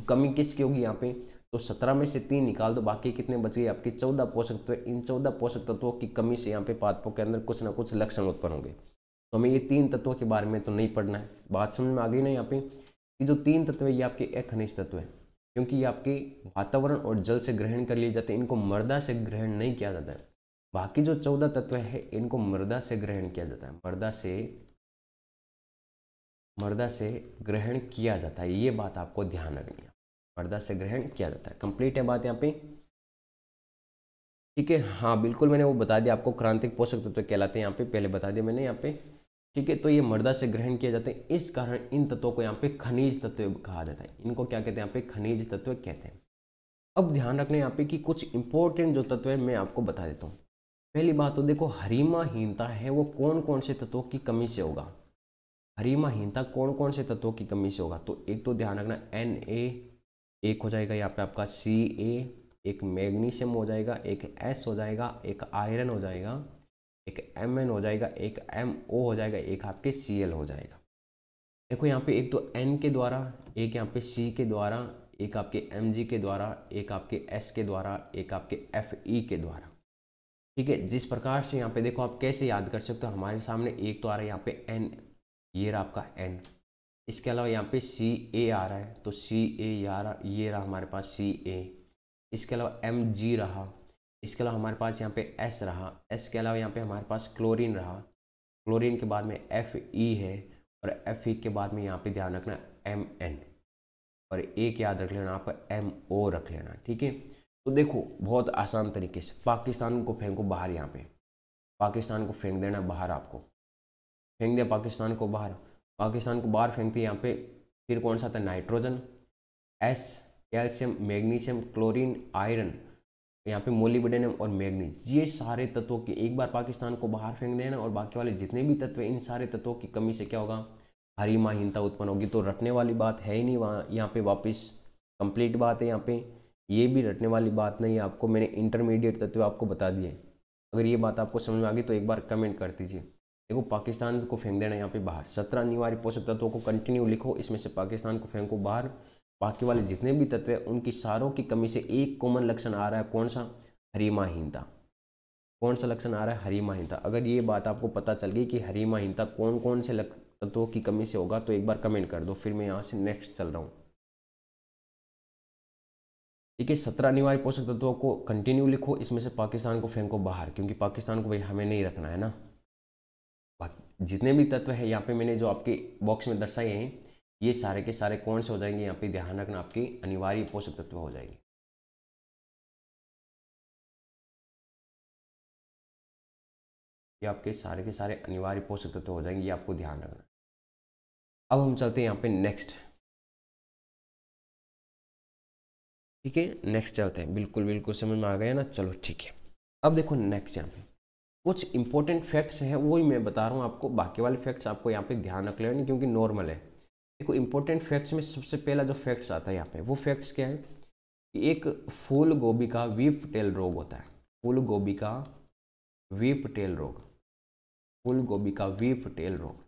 कमी किसकी होगी यहाँ पे? तो 17 में से 3 निकाल दो, बाकी कितने बच गए? आपके 14 पोषक तत्व। इन 14 पोषक तत्वों की कमी से यहाँ पे पादपों के अंदर कुछ ना कुछ लक्षण उत्पन्न होंगे। तो हमें ये 3 तत्वों के बारे में तो नहीं पढ़ना है। बात समझ में आ गई ना यहाँ पे कि जो 3 तत्व है ये आपके अखनिज तत्व है, क्योंकि ये आपके वातावरण और जल से ग्रहण कर लिए जाते हैं। इनको मृदा से ग्रहण नहीं किया जाता है। बाकी जो 14 तत्व है इनको मृदा से ग्रहण किया जाता है, मृदा से ग्रहण किया जाता है। ये बात आपको ध्यान रखनी है, मृदा से ग्रहण किया जाता है। कंप्लीट है बात यहाँ पे? ठीक है, हाँ बिल्कुल, मैंने वो बता दिया आपको, क्रांतिक पोषक तत्व कहलाते हैं यहाँ पे, पहले बता दिया मैंने यहाँ पे। ठीक है, तो ये मृदा से ग्रहण किए जाते हैं, इस कारण इन तत्वों को यहाँ पे खनिज तत्व कहा जाता है। इनको क्या कहते हैं? यहाँ पे खनिज तत्व कहते हैं। अब ध्यान रखना यहाँ पे कि कुछ इंपॉर्टेंट जो तत्व है मैं आपको बता देता हूँ। पहली बात तो देखो, हरिमाहीनता है वो कौन कौन से तत्वों की कमी से होगा? हरिमाहीनता कौन कौन से तत्वों की कमी से होगा? तो एक तो ध्यान रखना Na एक हो जाएगा यहाँ पे आपका, Ca एक मैग्नीशियम हो जाएगा, एक S हो जाएगा, एक आयरन हो जाएगा, एक Mn हो जाएगा, एक MO हो जाएगा, एक आपके Cl हो जाएगा। देखो यहाँ पे एक तो N के द्वारा, एक यहाँ पे C के द्वारा, एक आपके Mg के द्वारा, एक आपके S के द्वारा, एक आपके Fe के द्वारा। ठीक है, जिस प्रकार से यहाँ पे देखो आप कैसे याद कर सकते हो, हमारे सामने एक तो आ रहा है यहाँ पे N, ये रहा आपका N। इसके अलावा यहाँ पे Ca आ रहा है, तो Ca ये रहा हमारे पास Ca। इसके अलावा Mg रहा, इसके अलावा हमारे पास यहाँ पे S रहा, S के अलावा यहाँ पे हमारे पास क्लोरीन रहा, क्लोरीन के बाद में Fe है, और Fe के बाद में यहाँ पे ध्यान रखना Mn, और एक याद रख लेना आप MO रख लेना। ठीक है, तो देखो बहुत आसान तरीके से पाकिस्तान को फेंको बाहर, यहाँ पे पाकिस्तान को फेंक देना बाहर, आपको फेंक दिया पाकिस्तान को बाहर। पाकिस्तान को बाहर फेंकते यहाँ पे फिर कौन सा था? Nitrogen, S, calcium, magnesium, chlorine, iron, यहाँ पे मोलिब्डेनम और मैग्नीज। ये सारे तत्वों की एक बार पाकिस्तान को बाहर फेंक देना, और बाकी वाले जितने भी तत्व इन सारे तत्वों की कमी से क्या होगा? हरिमाहीनता उत्पन्न होगी। तो रटने वाली बात है ही नहीं वहाँ, यहाँ पे वापस कंप्लीट बात है यहाँ पे। ये भी रटने वाली बात नहीं है, आपको मैंने इंटरमीडिएट तत्व आपको बता दिए। अगर ये बात आपको समझ में आ गई तो एक बार कमेंट कर दीजिए। देखो पाकिस्तान को फेंक देना यहाँ पे बाहर। 17 अनिवार्य पोषक तत्वों को कंटिन्यू लिखो, इसमें से पाकिस्तान को फेंको बाहर। बाकी वाले जितने भी तत्व हैं उनकी सारों की कमी से एक कॉमन लक्षण आ रहा है, कौन सा? हरिमाहीनता। कौन सा लक्षण आ रहा है? हरिमाहीनता। अगर ये बात आपको पता चल गई कि हरिमाहीनता कौन कौन से तत्वों की कमी से होगा तो एक बार कमेंट कर दो, फिर मैं यहाँ से नेक्स्ट चल रहा हूँ। ठीक है, 17 अनिवार्य पोषक तत्वों को कंटिन्यू लिखो, इसमें से पाकिस्तान को फेंको बाहर, क्योंकि पाकिस्तान को भाई हमें नहीं रखना है ना। जितने भी तत्व है यहाँ पे मैंने जो आपके बॉक्स में दर्शाए हैं, ये सारे के सारे कौन से हो जाएंगे, यहाँ पे ध्यान रखना, आपके अनिवार्य पोषक तत्व हो जाएंगे। ये आपके सारे के सारे अनिवार्य पोषक तत्व हो जाएंगे, ये आपको ध्यान रखना। अब हम चलते हैं यहाँ पे नेक्स्ट। ठीक है, नेक्स्ट चलते हैं। बिल्कुल बिल्कुल समझ में आ गया ना, चलो ठीक है। अब देखो नेक्स्ट यहाँ पे कुछ इंपॉर्टेंट फैक्ट्स हैं, वही मैं बता रहा हूँ आपको। बाकी वाले फैक्ट्स आपको यहाँ पे ध्यान रख लेना क्योंकि नॉर्मल है। देखो इंपॉर्टेंट फैक्ट्स में सबसे पहला जो फैक्ट्स आता है यहाँ पे, वो फैक्ट्स क्या है कि एक फूल गोभी का वीप टेल रोग होता है। फूल गोभी का वीप टेल रोग, फूल गोभी का वीप टेल रोग।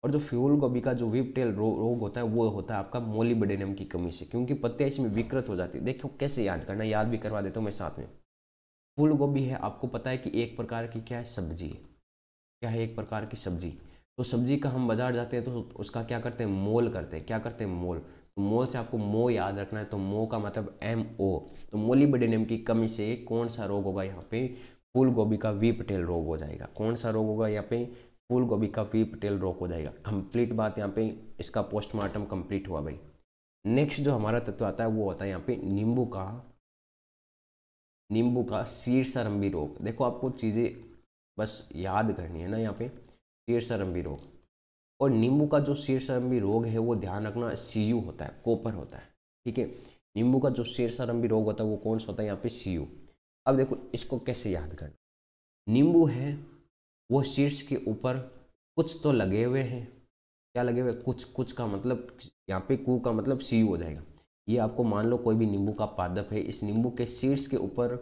और जो फूल गोभी का जो वीप टेल रोग होता है वो होता है आपका मोलिब्डेनम की कमी से, क्योंकि पत्तियां इसमें विकृत हो जाती है। देखो कैसे याद करना, याद भी करवा देता हूँ मैं साथ में। फूल गोभी है, आपको पता है कि एक प्रकार की क्या है, सब्जी है। क्या है, एक प्रकार की सब्जी। तो सब्जी का हम बाजार जाते हैं तो उसका क्या करते हैं, मोल करते हैं। क्या करते हैं, मोल। तो मोल से आपको मो याद रखना है, तो मो का मतलब MO। तो मोलिब्डेनम की कमी से कौन सा रोग होगा यहाँ पे, फूल गोभी का वीप टेल रोग हो जाएगा। कौन सा रोग होगा यहाँ पे, फूल गोभी का वीप टेल रोग हो जाएगा। कंप्लीट बात यहाँ पे, इसका पोस्टमार्टम कंप्लीट हुआ भाई। नेक्स्ट जो हमारा तत्व आता है वो होता है यहाँ पे नींबू का शीर्षारंभी रोग। देखो आपको चीज़ें बस याद करनी है ना यहाँ पे, शीर्षारंभी रोग। और नींबू का जो शीर्षारंभी रोग है वो ध्यान रखना CU होता है, कॉपर होता है। ठीक है, नींबू का जो शीर्षारंभी रोग होता है वो कौन सा होता है यहाँ पे, CU। अब देखो इसको कैसे याद करना। नींबू है वो शीर्ष के ऊपर कुछ तो लगे हुए हैं। क्या लगे हुए, कुछ। कुछ का मतलब यहाँ पे कू का मतलब CU हो जाएगा। ये आपको मान लो कोई भी नींबू का पादप है, इस नींबू के शीर्ष के ऊपर,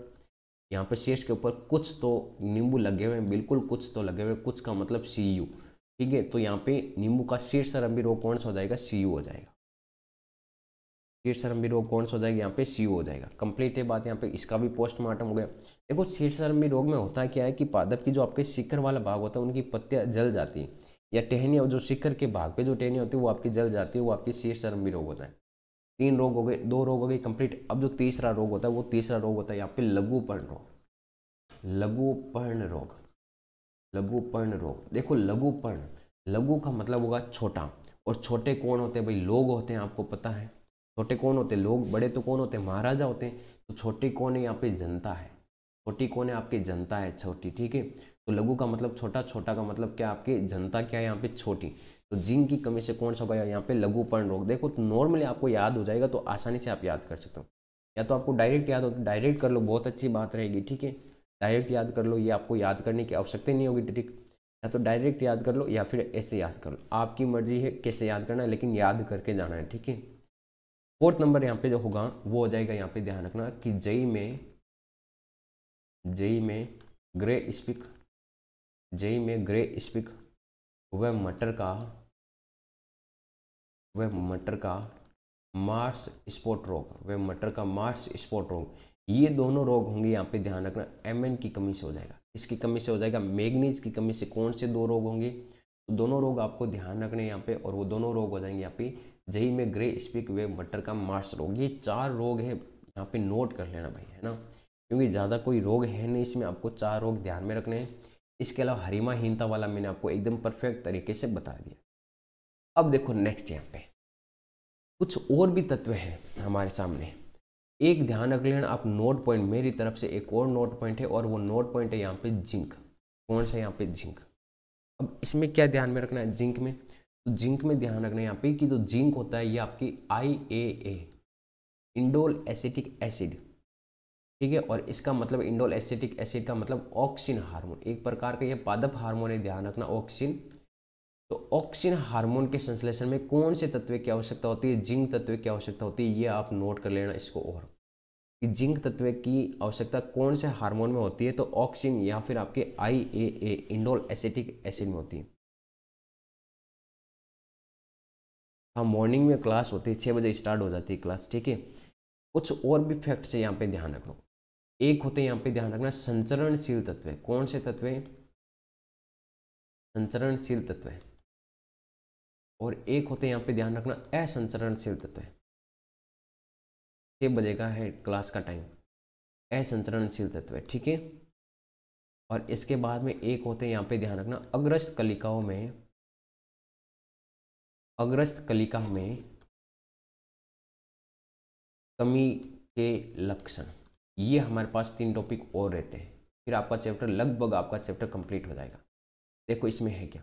यहाँ पे शीर्ष के ऊपर कुछ तो नींबू लगे हुए हैं, बिल्कुल कुछ तो लगे हुए, कुछ का मतलब CU। ठीक है, तो यहाँ पे नींबू का शीर्षारंभी रोग कौन सा हो जाएगा, CU हो जाएगा। शीर्षारंभी रोग कौन सा हो जाएगा यहाँ पे, CU हो जाएगा। कंप्लीट है बात यहाँ पे, इसका भी पोस्टमार्टम हो गया। देखो शीर्षारंभी रोग में होता है क्या है कि पादप की जो आपके शिखर वाला भाग होता है उनकी पत्तियां जल जाती है, या टहनियाँ जो शिखर के भाग पे जो टहनियाँ होती है वो आपकी जल जाती है, वो आपकी शीर्षारंभी रोग होता है। 3 रोग हो गए, 2 रोग हो गए कंप्लीट। अब जो तीसरा रोग होता है वो तीसरा रोग होता है यहाँ पे लघुपर्ण रोग। लघुपर्ण रोग, लघुपर्ण रोग। देखो लघुपर्ण, लघु का मतलब होगा छोटा, और छोटे कौन होते हैं भाई, लोग होते हैं, आपको पता है। छोटे कौन होते हैं, लोग। बड़े तो कौन होते हैं, महाराजा होते हैं। तो छोटी कौन है यहाँ पे, जनता है। छोटी कौन है, आपकी जनता है, छोटी। ठीक है, तो लघु का मतलब छोटा, छोटा का मतलब क्या, आपकी जनता क्या है यहाँ पे, छोटी। तो जिंक की कमी से कौन सा होगा यहाँ पे, लघुपर्ण रोग। देखो तो नॉर्मली आपको याद हो जाएगा, तो आसानी से आप याद कर सकते हो। या तो आपको डायरेक्ट याद हो तो डायरेक्ट कर लो, बहुत अच्छी बात रहेगी। ठीक है, डायरेक्ट याद कर लो, ये आपको याद करने की आवश्यकता नहीं होगी ट्रिक। या तो डायरेक्ट याद कर लो या फिर ऐसे याद कर लो, आपकी मर्जी है कैसे याद करना है, लेकिन याद करके जाना है। ठीक है, 4th नंबर यहाँ पे जो होगा वो हो जाएगा, यहाँ पे ध्यान रखना कि जेई में ग्रे स्पिक वह मटर का मार्स स्पॉट रोग, वह मटर का मार्स स्पॉट रोग, ये दोनों रोग होंगे यहाँ पे ध्यान रखना, Mn की कमी से हो जाएगा। इसकी कमी से हो जाएगा, मैग्नीज की कमी से कौन से 2 रोग होंगे, तो दोनों रोग आपको ध्यान रखने यहाँ पे, और वो दोनों रोग हो जाएंगे यहाँ पे जेई में ग्रे स्पिक वे मटर का मार्स रोग। ये 4 रोग है, यहाँ पे नोट कर लेना भाई, है ना, क्योंकि ज़्यादा कोई रोग है नहीं इसमें, आपको 4 रोग ध्यान में रखने हैं। इसके अलावा हरिमाहीनता वाला मैंने आपको एकदम परफेक्ट तरीके से बता दिया। अब देखो नेक्स्ट यहाँ पे कुछ और भी तत्व हैं हमारे सामने। एक ध्यान रख लेना आप, नोट पॉइंट मेरी तरफ से एक और नोट पॉइंट है, और वो नोट पॉइंट है यहाँ पे जिंक। कौन सा, यहाँ पे जिंक। अब इसमें क्या ध्यान में रखना है, जिंक में, तो जिंक में ध्यान रखना है यहाँ पे कि जो जिंक होता है ये आपकी IAA, इंडोल एसिटिक एसिड। ठीक है, और इसका मतलब इंडोल एसिटिक एसिड का मतलब ऑक्सिन हार्मोन, एक प्रकार का ये पादप हार्मोन है, ध्यान रखना ऑक्सिन। तो ऑक्सिन हार्मोन के संश्लेषण में कौन से तत्व की आवश्यकता होती है, जिंक तत्व की आवश्यकता होती है, ये आप नोट कर लेना इसको। और कि जिंक तत्व की आवश्यकता कौन से हार्मोन में होती है, तो ऑक्सिन या फिर आपके IAA, इंडोल एसिटिक एसिड में होती है। हाँ, मॉर्निंग में क्लास होती है, 6 बजे स्टार्ट हो जाती है क्लास। ठीक है, कुछ और भी फैक्ट्स है यहाँ पे ध्यान रखो। एक होते हैं यहाँ पे ध्यान रखना संचरणशील तत्व। कौन से तत्व, संचरणशील तत्व। और एक होते हैं यहाँ पे ध्यान रखना असंचरणशील तत्व। 6 बजे का है क्लास का टाइम, असंचरणशील तत्व। ठीक है, और इसके बाद में एक होते हैं यहाँ पे ध्यान रखना अग्रस्त कलिकाओं में, अग्रस्त कलिका में कमी के लक्षण। ये हमारे पास 3 टॉपिक और रहते हैं, फिर आपका चैप्टर लगभग आपका चैप्टर कंप्लीट हो जाएगा। देखो इसमें है क्या,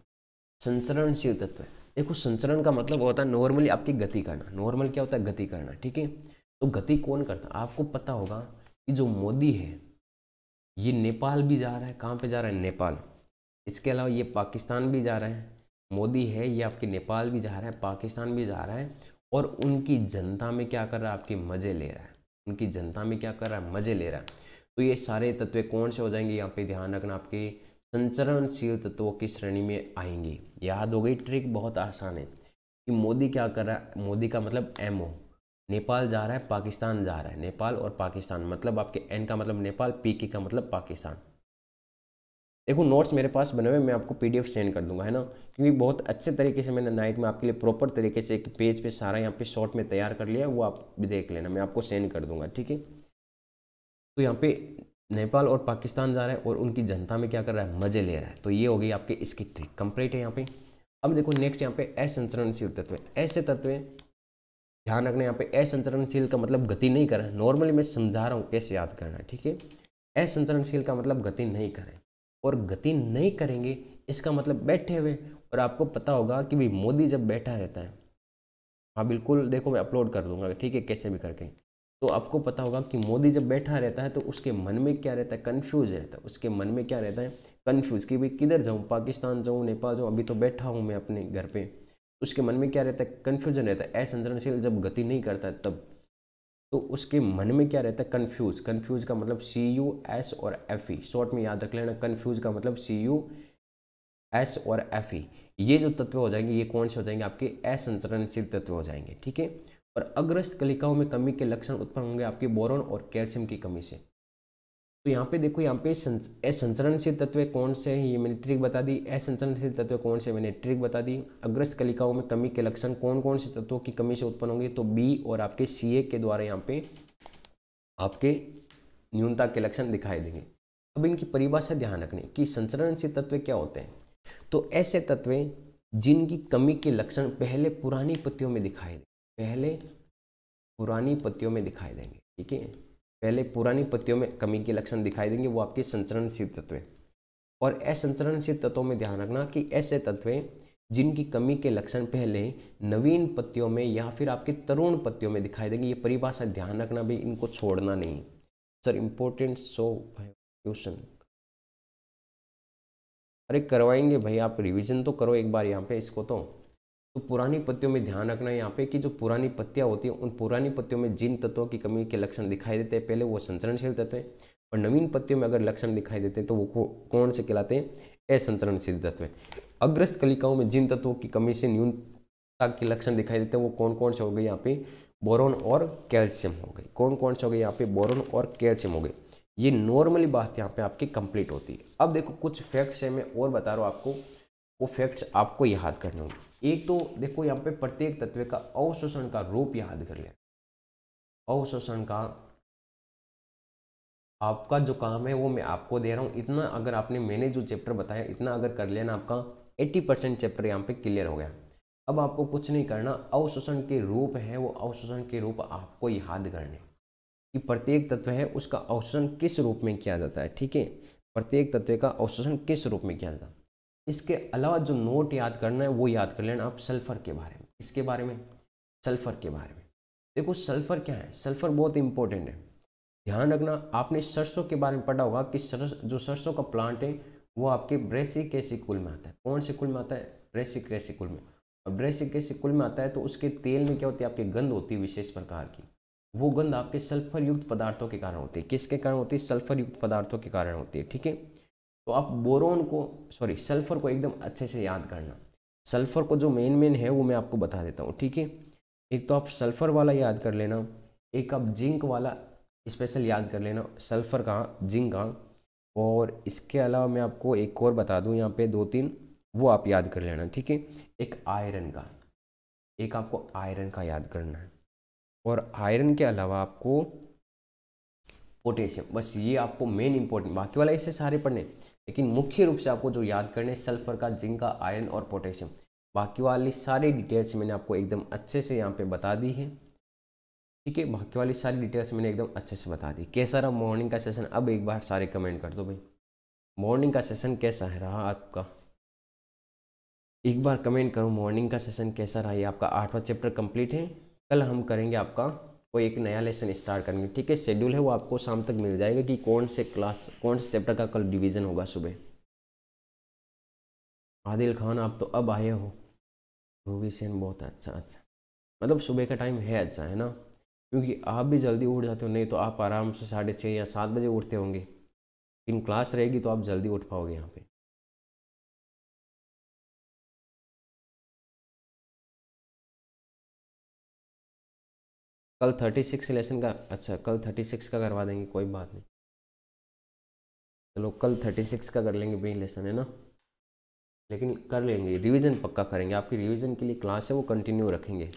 संचरणशील तत्व। देखो संचरण का मतलब होता है नॉर्मली आपकी गति करना। नॉर्मल क्या होता है, गति करना, ठीक है। तो गति कौन करता है, आपको पता होगा कि जो मोदी है ये नेपाल भी जा रहा है। कहाँ पे जा रहा है, नेपाल। इसके अलावा ये पाकिस्तान भी जा रहा है। मोदी है ये आपके नेपाल भी जा रहा है, पाकिस्तान भी जा रहा है, और उनकी जनता में क्या कर रहा है, आपके मजे ले रहा है। उनकी जनता में क्या कर रहा है, मजे ले रहा है। तो ये सारे तत्व कौन से हो जाएंगे, यहाँ पे ध्यान रखना, आपके संचरणशील तत्वों की श्रेणी में आएंगे। याद हो गई ट्रिक, बहुत आसान है कि मोदी क्या कर रहा है। मोदी का मतलब एमओ, नेपाल जा रहा है, पाकिस्तान जा रहा है। नेपाल और पाकिस्तान मतलब आपके एन का मतलब नेपाल, पीके का मतलब पाकिस्तान। देखो नोट्स मेरे पास बने हुए, मैं आपको पीडीएफ सेंड कर दूंगा, है ना, क्योंकि बहुत अच्छे तरीके से मैंने नाइट में आपके लिए प्रॉपर तरीके से एक पेज पे सारा यहाँ पे शॉर्ट में तैयार कर लिया, वो आप भी देख लेना, मैं आपको सेंड कर दूंगा, ठीक है। तो यहाँ पे नेपाल और पाकिस्तान जा रहा है और उनकी जनता में क्या कर रहा है, मजे ले रहा है। तो ये हो गई आपकी इसकी ट्रिक कंप्लीट है यहाँ पे। अब देखो नेक्स्ट यहाँ पे असंचरणशील तत्व। ऐसे तत्व ध्यान रखना, यहाँ पे असंचरणशील का मतलब गति नहीं कर रहा है। नॉर्मली मैं समझा रहा हूँ कैसे याद करना है, ठीक है। असंचरणशील का मतलब गति नहीं करें, और गति नहीं करेंगे इसका मतलब बैठे हुए। और आपको पता होगा कि भाई मोदी जब बैठा रहता है, हाँ बिल्कुल, देखो मैं अपलोड कर दूंगा, ठीक है, कैसे भी करके। तो आपको पता होगा कि मोदी जब बैठा रहता है तो उसके मन में क्या रहता है, कन्फ्यूज रहता है। उसके मन में क्या रहता है, कन्फ्यूज, कि भाई किधर जाऊँ, पाकिस्तान जाऊँ, नेपाल जाऊँ, अभी तो बैठा हूँ मैं अपने घर पे। उसके मन में क्या रहता है, कन्फ्यूजन रहता है। असंचरणशील जब गति नहीं करता है तब, तो उसके मन में क्या रहता है, कन्फ्यूज। कन्फ्यूज का मतलब CUS और FE, शॉर्ट में याद रख लेना। कन्फ्यूज का मतलब CUS और FE। ये जो तत्व हो जाएंगे ये कौन से हो जाएंगे, आपके असंचरणशील तत्व हो जाएंगे, ठीक है। और अग्रस्त कलिकाओं में कमी के लक्षण उत्पन्न होंगे आपके बोरॉन और कैल्शियम की कमी से। तो यहाँ पे देखो, यहाँ पे असंचरणशील तत्व कौन से हैं ये मैंने ट्रिक बता दी। असंचरणशील तत्व कौन से मैंने ट्रिक बता दी। अग्रस्त कलिकाओं में कमी के लक्षण कौन कौन से तत्वों की कमी से उत्पन्न होंगे, तो B और आपके CA के द्वारा यहाँ पे आपके न्यूनता के लक्षण दिखाई देंगे। अब इनकी परिभाषा ध्यान रखनी कि संचरणशील तत्व क्या होते हैं। तो ऐसे तत्व जिनकी कमी के लक्षण पहले पुरानी पत्तियों में दिखाई देंगे, पहले पुरानी पत्तियों में दिखाई देंगे, ठीक है। पहले पुरानी पत्तियों में कमी के लक्षण दिखाई देंगे, वो आपके संचरणशील तत्व। और असंचरणशील तत्वों में ध्यान रखना कि ऐसे तत्व जिनकी कमी के लक्षण पहले नवीन पत्तियों में या फिर आपके तरुण पत्तियों में दिखाई देंगे। ये परिभाषा ध्यान रखना भाई, इनको छोड़ना नहीं। सर इम्पोर्टेंट सो ट्यूशन, अरे करवाएंगे भाई, आप रिवीजन तो करो एक बार यहाँ पे इसको। तो पुरानी पत्तियों में ध्यान रखना यहाँ पे कि जो पुरानी पत्तियाँ होती हैं, उन पुरानी पत्तियों में जिन तत्वों की कमी के लक्षण दिखाई देते हैं पहले, वो संचरणशील तत्व है। और नवीन पत्तियों में अगर लक्षण दिखाई देते हैं तो वो कौन से कहलाते हैं, असंचरणशील तत्व। अग्रस्त कलिकाओं में जिन तत्वों की कमी से न्यूनता के लक्षण दिखाई देते हैं वो कौन कौन से हो गए, यहाँ पे बोरॉन और कैल्शियम हो गए। कौन कौन से हो गए, यहाँ पे बोरॉन और कैल्शियम हो गए। ये नॉर्मली बात यहाँ पे आपकी कंप्लीट होती है। अब देखो कुछ फैक्ट्स है, मैं और बता रहा हूँ आपको, वो फैक्ट्स आपको याद करने होंगे। एक तो देखो यहाँ पे प्रत्येक तत्व का अवशोषण का रूप याद कर लें। अवशोषण का आपका जो काम है वो मैं आपको दे रहा हूँ। इतना अगर आपने, मैंने जो चैप्टर बताया इतना अगर कर लिया ना, आपका 80% चैप्टर यहाँ पे क्लियर हो गया। अब आपको कुछ नहीं करना, अवशोषण के रूप है वो अवशोषण के रूप आपको याद करने कि प्रत्येक तत्व है उसका अवशोषण किस रूप में किया जाता है, ठीक है। प्रत्येक तत्व का अवशोषण किस रूप में किया जाता है। इसके अलावा जो नोट याद करना है वो याद कर लेना आप सल्फर के बारे में। इसके बारे में, सल्फर के बारे में। देखो सल्फर क्या है, सल्फर बहुत इंपॉर्टेंट है। ध्यान रखना, आपने सरसों के बारे में पढ़ा होगा कि जो सरसों का प्लांट है वो आपके ब्रेसिकेसी कुल में आता है। कौन से कुल में आता है, ब्रेसिकेसी कुल में। और ब्रेसिकेसी कुल में आता है तो उसके तेल में क्या होती है, आपकी गंध होती है विशेष प्रकार की। वो गंध आपके सल्फर युक्त पदार्थों के कारण होती है। किसके कारण होती है, सल्फर युक्त पदार्थों के कारण होती है, ठीक है। तो आप बोरोन को, सॉरी सल्फर को एकदम अच्छे से याद करना। सल्फर को जो मेन है वो मैं आपको बता देता हूँ, ठीक है। एक तो आप सल्फर वाला याद कर लेना, एक आप जिंक वाला स्पेशल याद कर लेना, सल्फर का, जिंक का। और इसके अलावा मैं आपको एक और बता दूं, यहाँ पे 2-3 वो आप याद कर लेना, ठीक है। एक आयरन का, एक आपको आयरन का याद करना है। और आयरन के अलावा आपको पोटेशियम, बस ये आपको मेन इंपॉर्टेंट, बाकी वाला ऐसे सारे पढ़ने। लेकिन मुख्य रूप से आपको जो याद करने सल्फर का, जिंक का, आयरन और पोटेशियम। बाकी वाली सारी डिटेल्स मैंने आपको एकदम अच्छे से यहाँ पे बता दी है, ठीक है। बाकी वाली सारी डिटेल्स मैंने एकदम अच्छे से बता दी। कैसा रहा मॉर्निंग का सेशन? अब एक बार सारे कमेंट कर दो भाई, मॉर्निंग का सेशन कैसा है रहा आपका? एक बार कमेंट करो मॉर्निंग का सेशन कैसा रहा। ये आपका 8वां चैप्टर कंप्लीट है। कल हम करेंगे आपका कोई एक नया लेसन स्टार्ट करेंगे, ठीक है। शेड्यूल है वो आपको शाम तक मिल जाएगा कि कौन से चैप्टर का कल डिवीज़न होगा सुबह। आदिल खान आप तो अब आए हो। रूबी सेन बहुत अच्छा अच्छा, मतलब सुबह का टाइम है अच्छा है ना, क्योंकि आप भी जल्दी उठ जाते हो। नहीं तो आप आराम से 6:30 या 7 बजे उठते होंगे, लेकिन क्लास रहेगी तो आप जल्दी उठ पाओगे यहाँ पे। कल 36 लेसन का, अच्छा कल 36 का करवा देंगे, कोई बात नहीं। चलो कल 36 का कर लेंगे भाई लेसन, है ना। लेकिन कर लेंगे, रिवीजन पक्का करेंगे। आपकी रिवीजन के लिए क्लास है वो कंटिन्यू रखेंगे।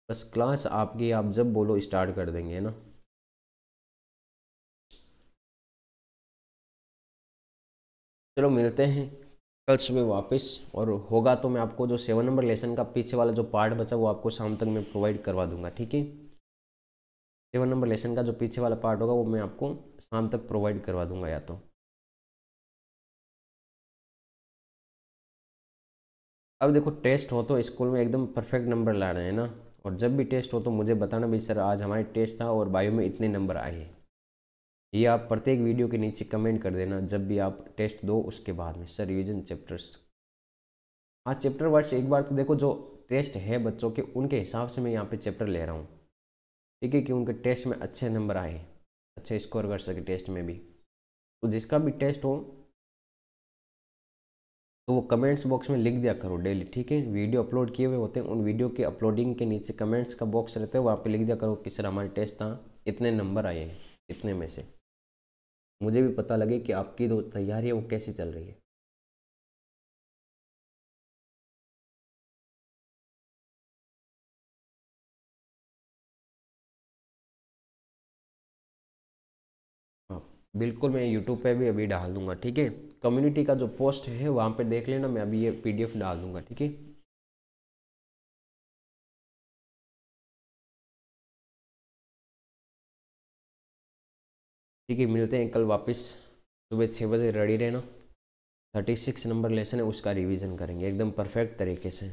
बस क्लास आपकी आप जब बोलो स्टार्ट कर देंगे, है ना। चलो मिलते हैं कल सुबह वापस, और होगा तो मैं आपको जो 7 नंबर लेसन का पीछे वाला जो पार्ट बचा वो आपको शाम तक मैं प्रोवाइड करवा दूंगा, ठीक है। 7 नंबर लेसन का जो पीछे वाला पार्ट होगा वो मैं आपको शाम तक प्रोवाइड करवा दूंगा या तो। अब देखो टेस्ट हो तो स्कूल में एकदम परफेक्ट नंबर ला रहे हैं ना, और जब भी टेस्ट हो तो मुझे बताना भी सर आज हमारे टेस्ट था और बायो में इतने नंबर आए हैं। ये आप प्रत्येक वीडियो के नीचे कमेंट कर देना जब भी आप टेस्ट दो उसके बाद में, सर रिवीजन चैप्टर्स। हाँ चैप्टर वाइज एक बार तो देखो, जो टेस्ट है बच्चों के उनके हिसाब से मैं यहाँ पे चैप्टर ले रहा हूँ, ठीक है, कि उनके टेस्ट में अच्छे नंबर आए, अच्छे स्कोर कर सके टेस्ट में भी। तो जिसका भी टेस्ट हो तो वो कमेंट्स बॉक्स में लिख दिया करो डेली, ठीक है। वीडियो अपलोड किए हुए होते हैं, उन वीडियो के अपलोडिंग के नीचे कमेंट्स का बॉक्स रहता है, वहाँ पे लिख दिया करो कि सर हमारे टेस्ट था, इतने नंबर आए हैं, इतने में से। मुझे भी पता लगे कि आपकी जो तैयारी है वो कैसी चल रही है। हाँ बिल्कुल, मैं यूट्यूब पे भी अभी डाल दूंगा, ठीक है। कम्युनिटी का जो पोस्ट है वहाँ पे देख लेना, मैं अभी ये PDF डाल दूंगा, ठीक है। ठीक है, मिलते हैं कल वापस सुबह 6 बजे, रेडी रहना। 36 नंबर लेसन है उसका रिवीजन करेंगे एकदम परफेक्ट तरीके से।